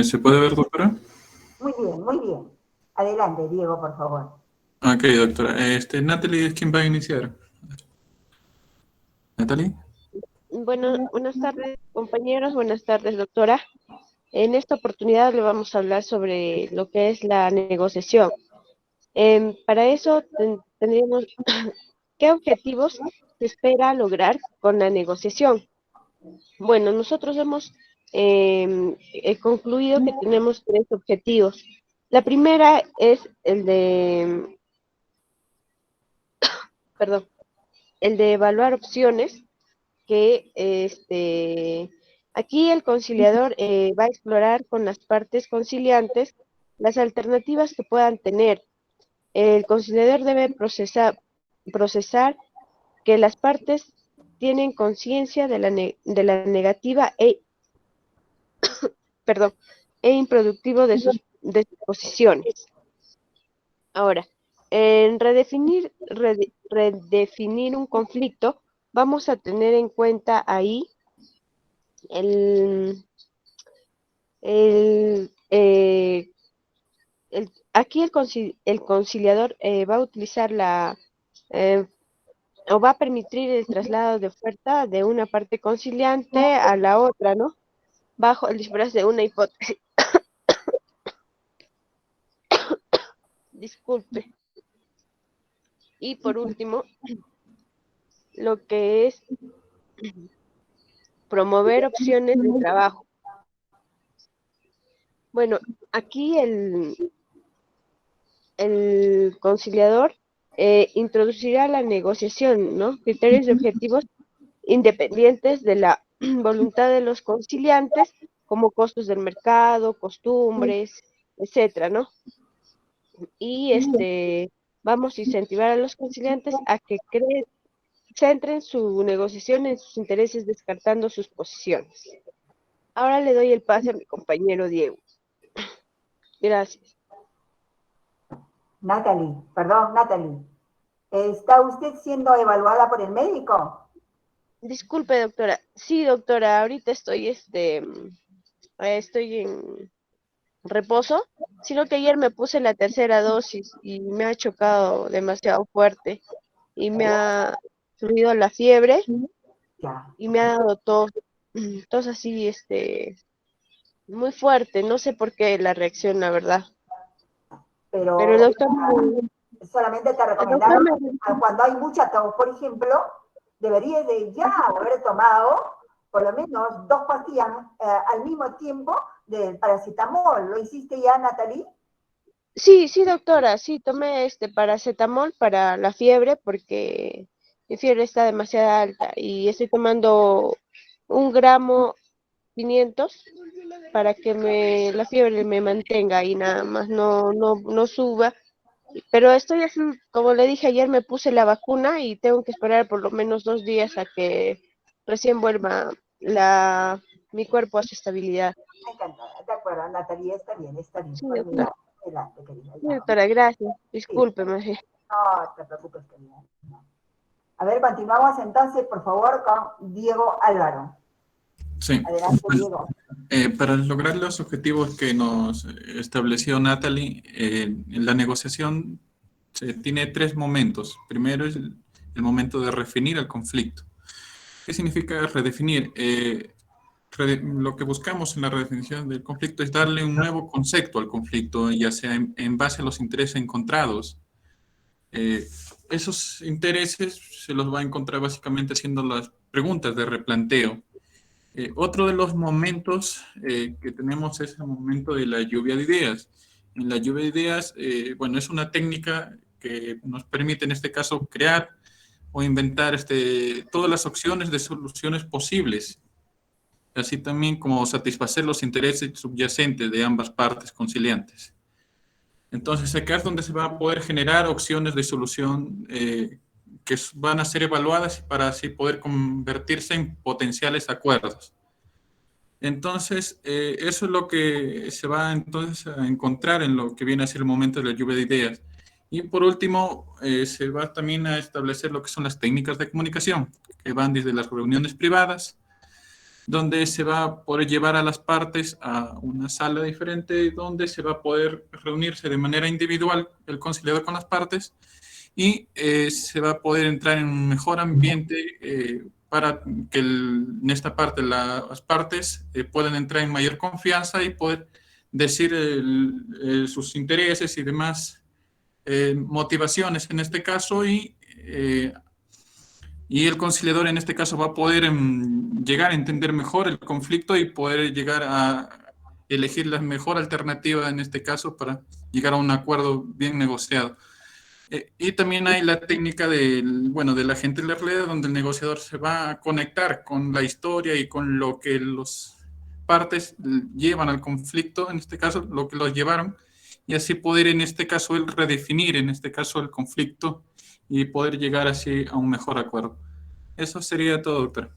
¿Se puede ver, doctora? Muy bien, muy bien. Adelante, Diego, por favor. Ok, doctora. Natalie es quien va a iniciar. ¿Natalie? Bueno, buenas tardes, compañeros. Buenas tardes, doctora. En esta oportunidad le vamos a hablar sobre lo que es la negociación. Para eso tendríamos ¿qué objetivos se espera lograr con la negociación? Bueno, nosotros hemos concluido que tenemos 3 objetivos. La primera es el de, perdón, el de evaluar opciones que aquí el conciliador va a explorar con las partes conciliantes las alternativas que puedan tener. El conciliador debe procesar que las partes tienen conciencia de la negativa e improductivo de sus posiciones. Ahora, en redefinir un conflicto, vamos a tener en cuenta ahí aquí el conciliador va a utilizar o va a permitir el traslado de oferta de una parte conciliante a la otra, ¿no? Bajo el disfraz de una hipótesis. Disculpe. Y por último, lo que es promover opciones de trabajo. Bueno, aquí el conciliador introducirá la negociación, ¿no? Criterios y objetivos independientes de la voluntad de los conciliantes, como costos del mercado, costumbres, etcétera, ¿no? Y vamos a incentivar a los conciliantes a que centren su negociación en sus intereses, descartando sus posiciones. Ahora le doy el pase a mi compañero Diego. Gracias. Natalie, ¿está usted siendo evaluada por el médico? Disculpe, doctora. Sí, doctora, ahorita estoy en reposo, sino que ayer me puse la 3ª dosis y me ha chocado demasiado fuerte y me ha subido la fiebre y me ha dado tos así, muy fuerte. No sé por qué la reacción, la verdad. Pero el doctor solamente te recomendaron cuando hay mucha tos, por ejemplo, deberías de ya haber tomado por lo menos 2 pastillas al mismo tiempo del paracetamol. ¿Lo hiciste ya, Natalie? Sí, doctora, sí, tomé paracetamol para la fiebre porque mi fiebre está demasiado alta y estoy tomando 1 gramo 500 para que la fiebre me mantenga y nada más, no suba. Pero estoy así, como le dije ayer, me puse la vacuna y tengo que esperar por lo menos 2 días a que recién vuelva mi cuerpo a su estabilidad. Encantada, de acuerdo, Natalia, está bien. Sí, doctora. Adelante, querida. Sí, doctora, gracias. Discúlpeme. Sí. No te preocupes, querida. No. A ver, continuamos entonces, por favor, con Diego Álvaro. Sí. Adelante, Bueno, Diego. para lograr los objetivos que nos estableció Natalie, en la negociación se tiene tres momentos. Primero es el momento de redefinir el conflicto. ¿Qué significa redefinir? Lo que buscamos en la redefinición del conflicto es darle un nuevo concepto al conflicto, ya sea en base a los intereses encontrados. Esos intereses se los va a encontrar básicamente haciendo las preguntas de replanteo. Otro de los momentos que tenemos es el momento de la lluvia de ideas. En la lluvia de ideas, bueno, es una técnica que nos permite en este caso crear o inventar todas las opciones de soluciones posibles, así también como satisfacer los intereses subyacentes de ambas partes conciliantes. Entonces, acá es donde se va a poder generar opciones de solución que van a ser evaluadas para así poder convertirse en potenciales acuerdos. Entonces, eso es lo que se va entonces a encontrar en lo que viene a ser el momento de la lluvia de ideas. Y por último, se va también a establecer lo que son las técnicas de comunicación, que van desde las reuniones privadas, donde se va a poder llevar a las partes a una sala diferente, donde se va a poder reunirse de manera individual el conciliador con las partes y se va a poder entrar en un mejor ambiente para que en esta parte las partes puedan entrar en mayor confianza y poder decir sus intereses y demás motivaciones en este caso y el conciliador en este caso va a poder llegar a entender mejor el conflicto y poder llegar a elegir la mejor alternativa en este caso para llegar a un acuerdo bien negociado. Y también hay la técnica del agente de la realidad, donde el negociador se va a conectar con la historia y con lo que los partes llevan al conflicto, en este caso, lo que los llevaron, y así poder, en este caso, él redefinir, en este caso, el conflicto y poder llegar así a un mejor acuerdo. Eso sería todo, doctor.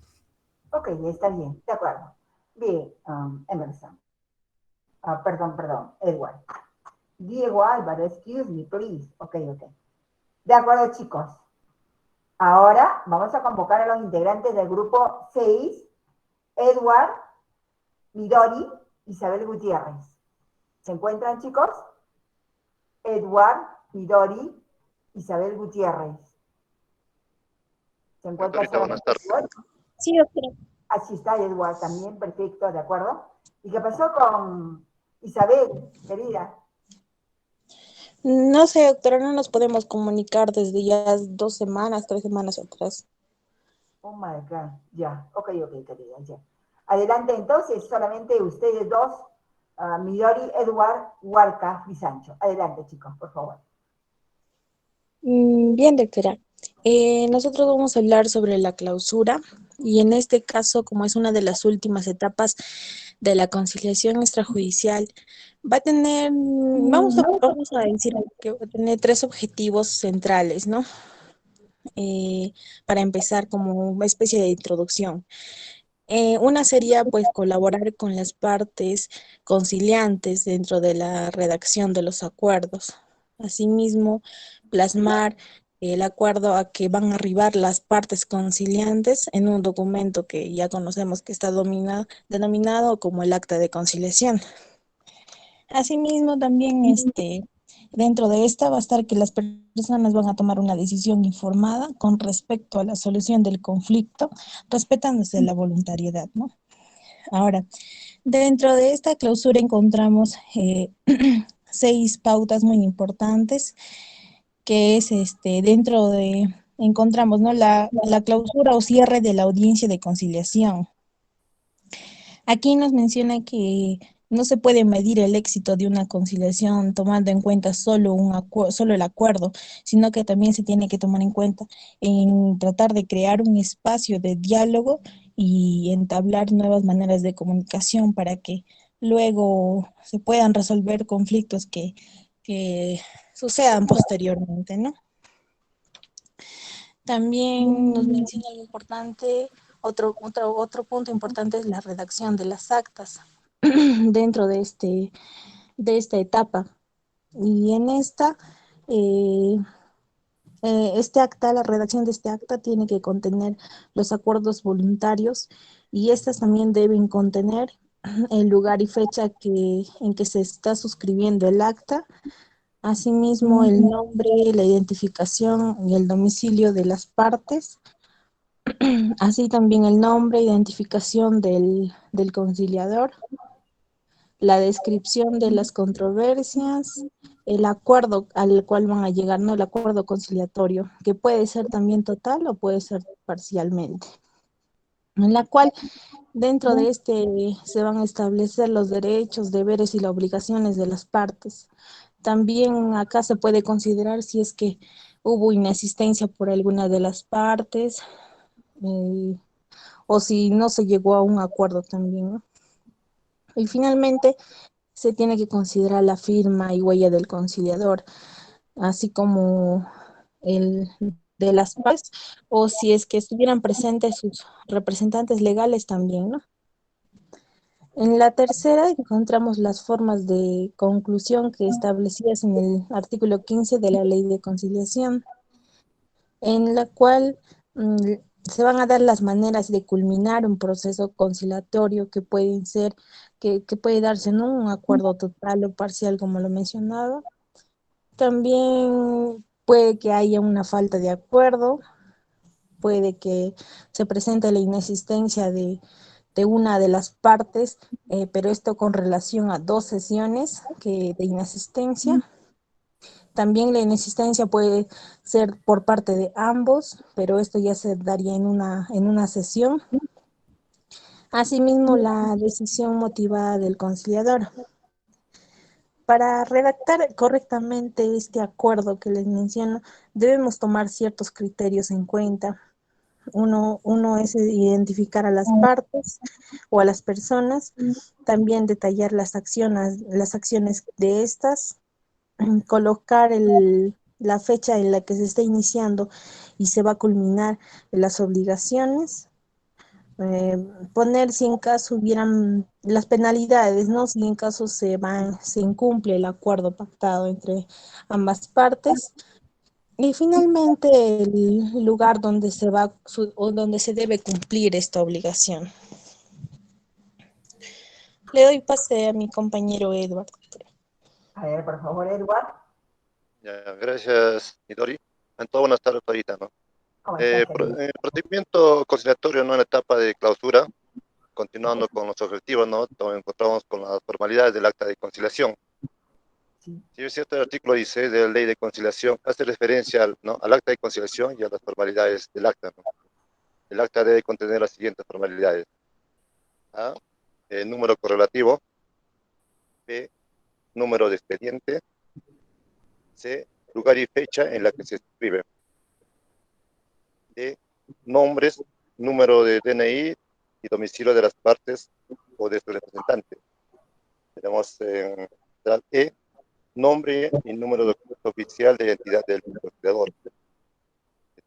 Ok, está bien, de acuerdo. Bien, Emerson. Perdón, Edward. Diego Álvaro, excuse me, please. Ok. De acuerdo, chicos. Ahora vamos a convocar a los integrantes del grupo 6, Edward, Midori, Isabel Gutiérrez. ¿Se encuentran, chicos? Edward, Midori, Isabel Gutiérrez. ¿Se encuentran? Buenas tardes. Sí, doctora. Así está Edward también, perfecto, ¿de acuerdo? ¿Y qué pasó con Isabel, querida? No sé, doctora, no nos podemos comunicar desde ya 2 semanas, 3 semanas atrás. Oh my God, ya, ok, querida, ya. Adelante entonces, solamente ustedes dos, Midori, Edward, Huarca y Sancho. Adelante, chicos, por favor. Bien, doctora. Nosotros vamos a hablar sobre la clausura y en este caso, como es una de las últimas etapas de la conciliación extrajudicial, va a tener, vamos a decir que va a tener 3 objetivos centrales, ¿no? Para empezar como una especie de introducción. Una sería pues colaborar con las partes conciliantes dentro de la redacción de los acuerdos. Asimismo, plasmar el acuerdo a que van a arribar las partes conciliantes en un documento que ya conocemos que está denominado como el acta de conciliación. Asimismo, también dentro de esta va a estar que las personas van a tomar una decisión informada con respecto a la solución del conflicto, respetándose la voluntariedad, ¿no? Ahora, dentro de esta clausura encontramos 6 pautas muy importantes, que es encontramos, ¿no? La clausura o cierre de la audiencia de conciliación. Aquí nos menciona que no se puede medir el éxito de una conciliación tomando en cuenta solo el acuerdo, sino que también se tiene que tomar en cuenta en tratar de crear un espacio de diálogo y entablar nuevas maneras de comunicación para que luego se puedan resolver conflictos que sucedan posteriormente, ¿no? También nos menciona algo importante, otro punto importante es la redacción de las actas dentro de esta etapa. Y en esta Este acta, la redacción de este acta tiene que contener los acuerdos voluntarios y estas también deben contener el lugar y fecha en que se está suscribiendo el acta, asimismo el nombre, la identificación y el domicilio de las partes, así también el nombre, identificación del conciliador, la descripción de las controversias, el acuerdo al cual van a llegar, ¿no? El acuerdo conciliatorio, que puede ser también total o puede ser parcialmente, en la cual dentro de este se van a establecer los derechos, deberes y las obligaciones de las partes. También acá se puede considerar si es que hubo inasistencia por alguna de las partes, o si no se llegó a un acuerdo también, ¿no? Y finalmente se tiene que considerar la firma y huella del conciliador, así como el de las partes, o si es que estuvieran presentes sus representantes legales también, ¿no? En la tercera encontramos las formas de conclusión que establecidas en el artículo 15 de la Ley de Conciliación, en la cual mm, se van a dar las maneras de culminar un proceso conciliatorio que pueden ser, que puede darse en un acuerdo total o parcial, como lo mencionaba. También puede que haya una falta de acuerdo, puede que se presente la inexistencia de una de las partes, pero esto con relación a dos sesiones de inasistencia. También la inexistencia puede ser por parte de ambos, pero esto ya se daría en una sesión. Asimismo, la decisión motivada del conciliador. Para redactar correctamente este acuerdo que les menciono, debemos tomar ciertos criterios en cuenta. Uno es identificar a las partes o a las personas, también detallar las acciones de estas, colocar la fecha en la que se está iniciando y se va a culminar las obligaciones, poner si en caso hubieran las penalidades, ¿no? Si en caso se incumple el acuerdo pactado entre ambas partes. Y finalmente el lugar donde se va o donde se debe cumplir esta obligación. Le doy pase a mi compañero Edward. A ver, por favor, Edward. Ya, gracias, Midori. Entonces, buenas tardes ahorita, ¿no? ¿Cómo estás, El procedimiento conciliatorio, ¿no? En la etapa de clausura, continuando con los objetivos, ¿no? Nos encontramos con las formalidades del acta de conciliación. Si es cierto, el artículo 16 de la ley de conciliación hace referencia al acta de conciliación y a las formalidades del acta, ¿no? El acta debe contener las siguientes formalidades. A, el número correlativo. B, número de expediente. C, lugar y fecha en la que se escribe. D, nombres, número de DNI y domicilio de las partes o de su representante. Tenemos en E, nombre y número de documento oficial de identidad del conciliador.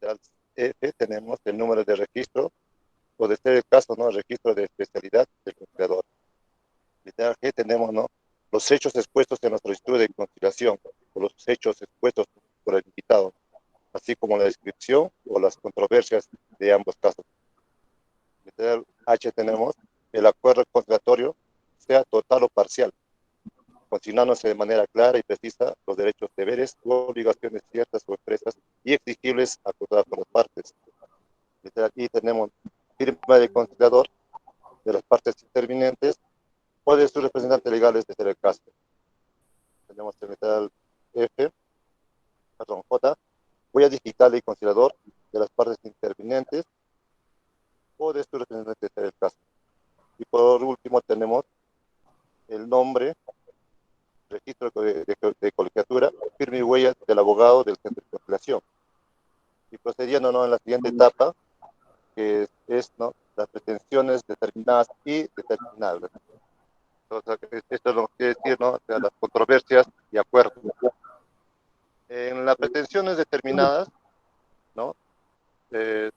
En F tenemos el número de registro, o de ser el caso, ¿no? El registro de especialidad del conciliador. En G tenemos, ¿no? Los hechos expuestos en la solicitud de conciliación, o los hechos expuestos por el invitado, así como la descripción o las controversias de ambos casos. En H tenemos el acuerdo conciliatorio, sea total o parcial, consignándose de manera clara y precisa los derechos, deberes u obligaciones ciertas o expresas y exigibles acordadas por las partes. Aquí tenemos firma del conciliador de las partes intervinientes o de sus representantes legales de ser el caso. Tenemos el metal J, huella digital y conciliador de las partes intervinientes o de sus representantes de ser el caso. Y por último tenemos el nombre, registro de colegiatura, firma y huella del abogado del centro de conciliación. Y procediendo, ¿no? En la siguiente etapa, que es, ¿no? Las pretensiones determinadas y determinables. Entonces, esto es lo que quiere decir, ¿no? O sea, las controversias y acuerdos. En las pretensiones determinadas, ¿no?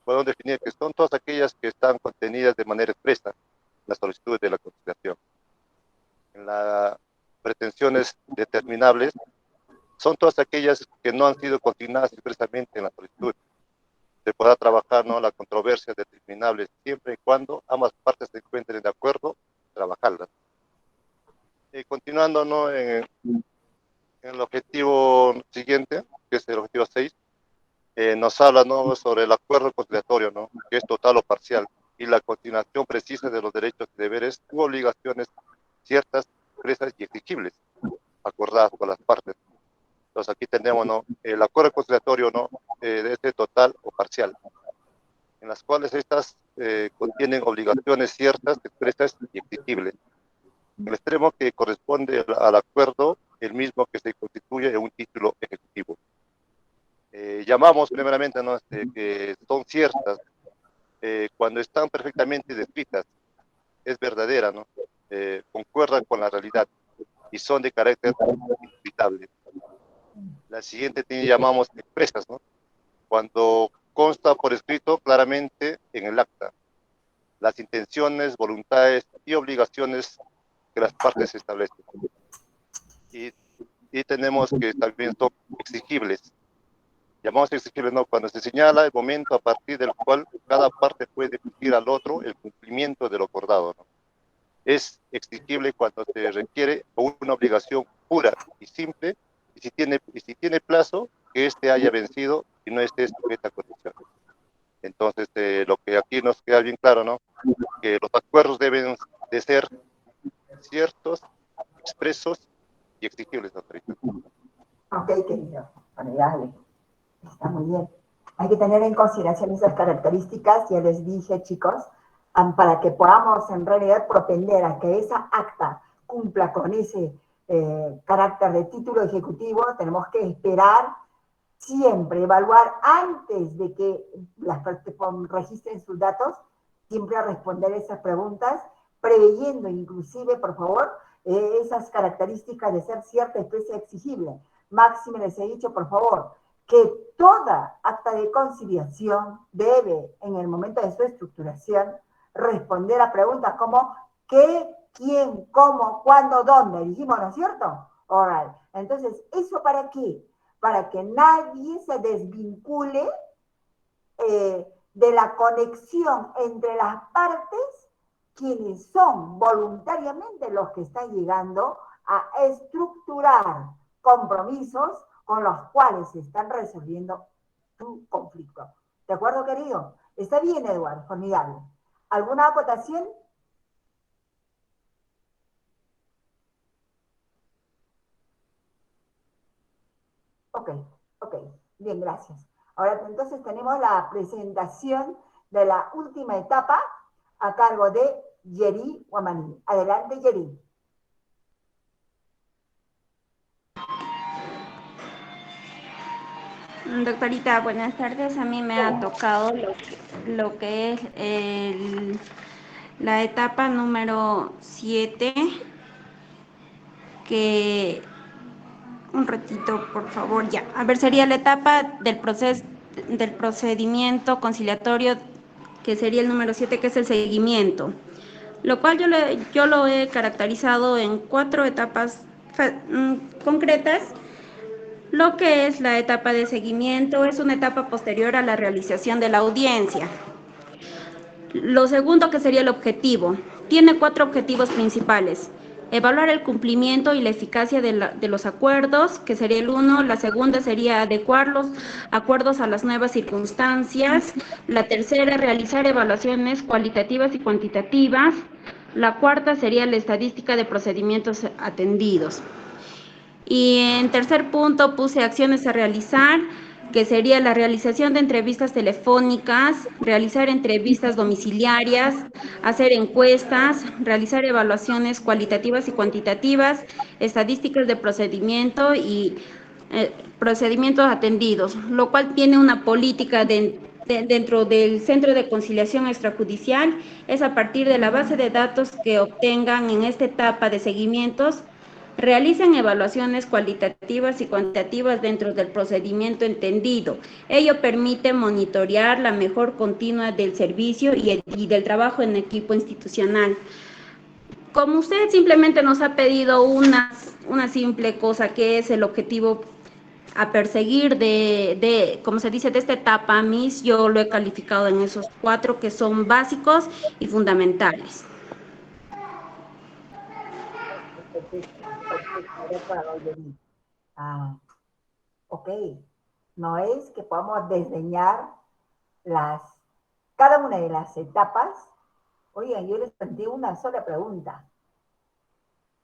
Podemos definir que son todas aquellas que están contenidas de manera expresa en la solicitud de la conciliación. En las pretensiones determinables son todas aquellas que no han sido consignadas expresamente en la solicitud. Se podrá trabajar, ¿no?, la controversia determinable siempre y cuando ambas partes se encuentren de acuerdo, trabajarlas. Continuando, ¿no?, en el objetivo siguiente, que es el objetivo 6, nos habla, ¿no?, sobre el acuerdo conciliatorio, ¿no?, que es total o parcial, y la continuación precisa de los derechos y deberes u obligaciones ciertas, expresas y exigibles, acordadas por las partes. Entonces aquí tenemos, ¿no?, el acuerdo conciliatorio, ¿no?, de este total o parcial, en las cuales estas contienen obligaciones ciertas, expresas y exigibles. El extremo que corresponde al acuerdo, el mismo que se constituye en un título ejecutivo. Llamamos primeramente, ¿no?, que son ciertas cuando están perfectamente descritas, es verdadera, ¿no?, concuerdan con la realidad y son de carácter indubitable. La siguiente llamamos expresas, ¿no?, cuando consta por escrito claramente en el acta las intenciones, voluntades y obligaciones que las partes establecen. Y tenemos que también son exigibles. Llamamos exigibles, ¿no?, cuando se señala el momento a partir del cual cada parte puede exigir al otro el cumplimiento de lo acordado, ¿no? Es exigible cuando se requiere una obligación pura y simple, y si tiene plazo, que éste haya vencido y no esté sujeta a condiciones. Entonces, lo que aquí nos queda bien claro, ¿no?, que los acuerdos deben de ser ciertos, expresos y exigibles, autoridad. Ok, querido. Bueno, dale. Está muy bien. Hay que tener en consideración esas características, ya les dije, chicos, para que podamos en realidad propender a que esa acta cumpla con ese carácter de título ejecutivo. Tenemos que esperar siempre, evaluar antes de que las partes registren sus datos, siempre responder esas preguntas, preveyendo inclusive, por favor, esas características de ser cierta especie exigible. Máxime les he dicho, por favor, que toda acta de conciliación debe, en el momento de su estructuración, responder a preguntas como ¿qué, quién, cómo, cuándo, dónde? Dijimos, ¿no es cierto? Alright. Entonces, ¿eso para qué? Para que nadie se desvincule de la conexión entre las partes, quienes son voluntariamente los que están llegando a estructurar compromisos con los cuales se están resolviendo su conflicto. ¿De acuerdo, querido? Está bien, Eduardo, formidable. ¿Alguna acotación? Ok, bien, gracias. Ahora entonces tenemos la presentación de la última etapa a cargo de Yeri Guamaní. Adelante, Yeri. Doctorita, buenas tardes. A mí me ha tocado lo que es la etapa número 7, que, un ratito, por favor, ya. A ver, sería la etapa del procedimiento conciliatorio, que sería el número 7, que es el seguimiento, lo cual yo lo he caracterizado en 4 etapas concretas. Lo que es la etapa de seguimiento es una etapa posterior a la realización de la audiencia. Lo segundo, que sería el objetivo, tiene 4 objetivos principales: evaluar el cumplimiento y la eficacia de los acuerdos, que sería el 1. La segunda sería adecuar los acuerdos a las nuevas circunstancias. La tercera, realizar evaluaciones cualitativas y cuantitativas. La cuarta sería la estadística de procedimientos atendidos. Y en tercer punto puse acciones a realizar, que sería la realización de entrevistas telefónicas, realizar entrevistas domiciliarias, hacer encuestas, realizar evaluaciones cualitativas y cuantitativas, estadísticas de procedimiento y procedimientos atendidos, lo cual tiene una política dentro del Centro de Conciliación Extrajudicial. Es a partir de la base de datos que obtengan en esta etapa de seguimientos, realicen evaluaciones cualitativas y cuantitativas dentro del procedimiento entendido. Ello permite monitorear la mejora continua del servicio y del trabajo en equipo institucional. Como usted simplemente nos ha pedido una simple cosa, que es el objetivo a perseguir como se dice, de esta etapa, Miss, yo lo he calificado en esos 4 que son básicos y fundamentales. Ok, no es que podamos desdeñar cada una de las etapas. Oigan, yo les planteo una sola pregunta.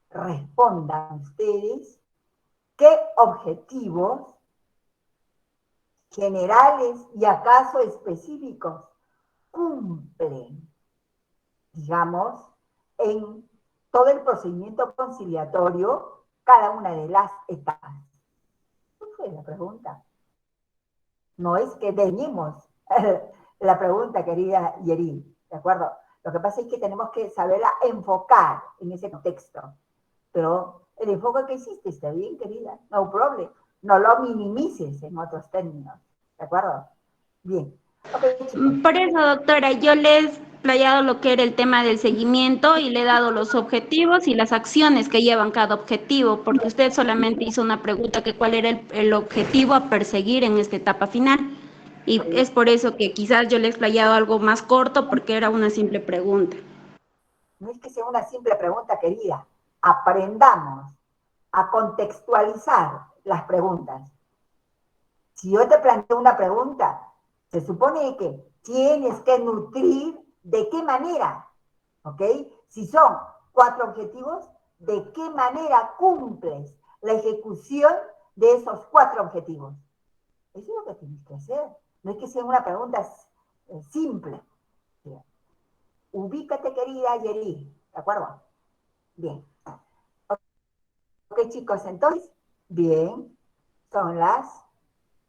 Respondan ustedes qué objetivos generales y acaso específicos cumplen, digamos, en todo el procedimiento conciliatorio, cada una de las etapas. ¿Qué fue la pregunta? No es que desdeñemos la pregunta, querida Yeri, ¿de acuerdo? Lo que pasa es que tenemos que saberla enfocar en ese contexto. Pero el enfoque que hiciste está bien, querida, no problem. No lo minimices en otros términos, ¿de acuerdo? Bien. Okay, por eso, doctora, yo le he explayado lo que era el tema del seguimiento y le he dado los objetivos y las acciones que llevan cada objetivo, porque usted solamente hizo una pregunta que cuál era el objetivo a perseguir en esta etapa final. Y es por eso que quizás yo le he explayado algo más corto, porque era una simple pregunta. No es que sea una simple pregunta, querida. Aprendamos a contextualizar las preguntas. Si yo te planteo una pregunta, se supone que tienes que nutrir de qué manera, ¿ok? Si son 4 objetivos, ¿de qué manera cumples la ejecución de esos 4 objetivos? Eso es lo que tienes que hacer. No es que sea una pregunta simple. Ubícate, querida Yeri, ¿de acuerdo? Bien. Ok, chicos, entonces, bien, son las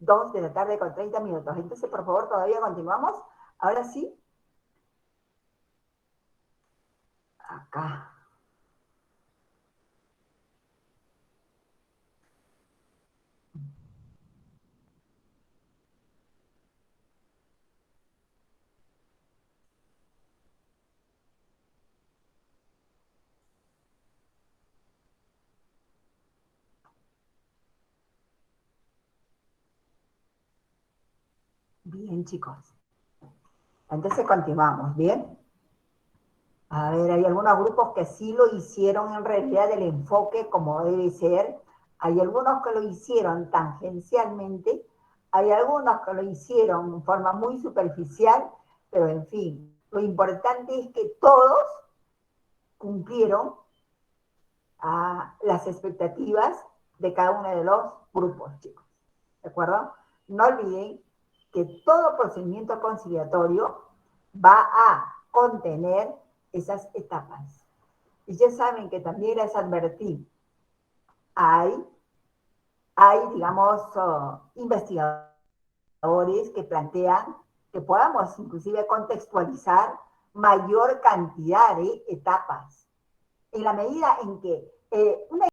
2 de la tarde con 30 minutos. Entonces, por favor, todavía continuamos. Ahora sí. Acá. Bien, chicos. Entonces continuamos, ¿bien? A ver, hay algunos grupos que sí lo hicieron en realidad el enfoque como debe ser. Hay algunos que lo hicieron tangencialmente. Hay algunos que lo hicieron en forma muy superficial, pero en fin, lo importante es que todos cumplieron las expectativas de cada uno de los grupos, chicos. ¿De acuerdo? No olviden que todo procedimiento conciliatorio va a contener esas etapas. Y ya saben que también les advertí, hay digamos, investigadores que plantean que podamos inclusive contextualizar mayor cantidad de etapas. En la medida en que una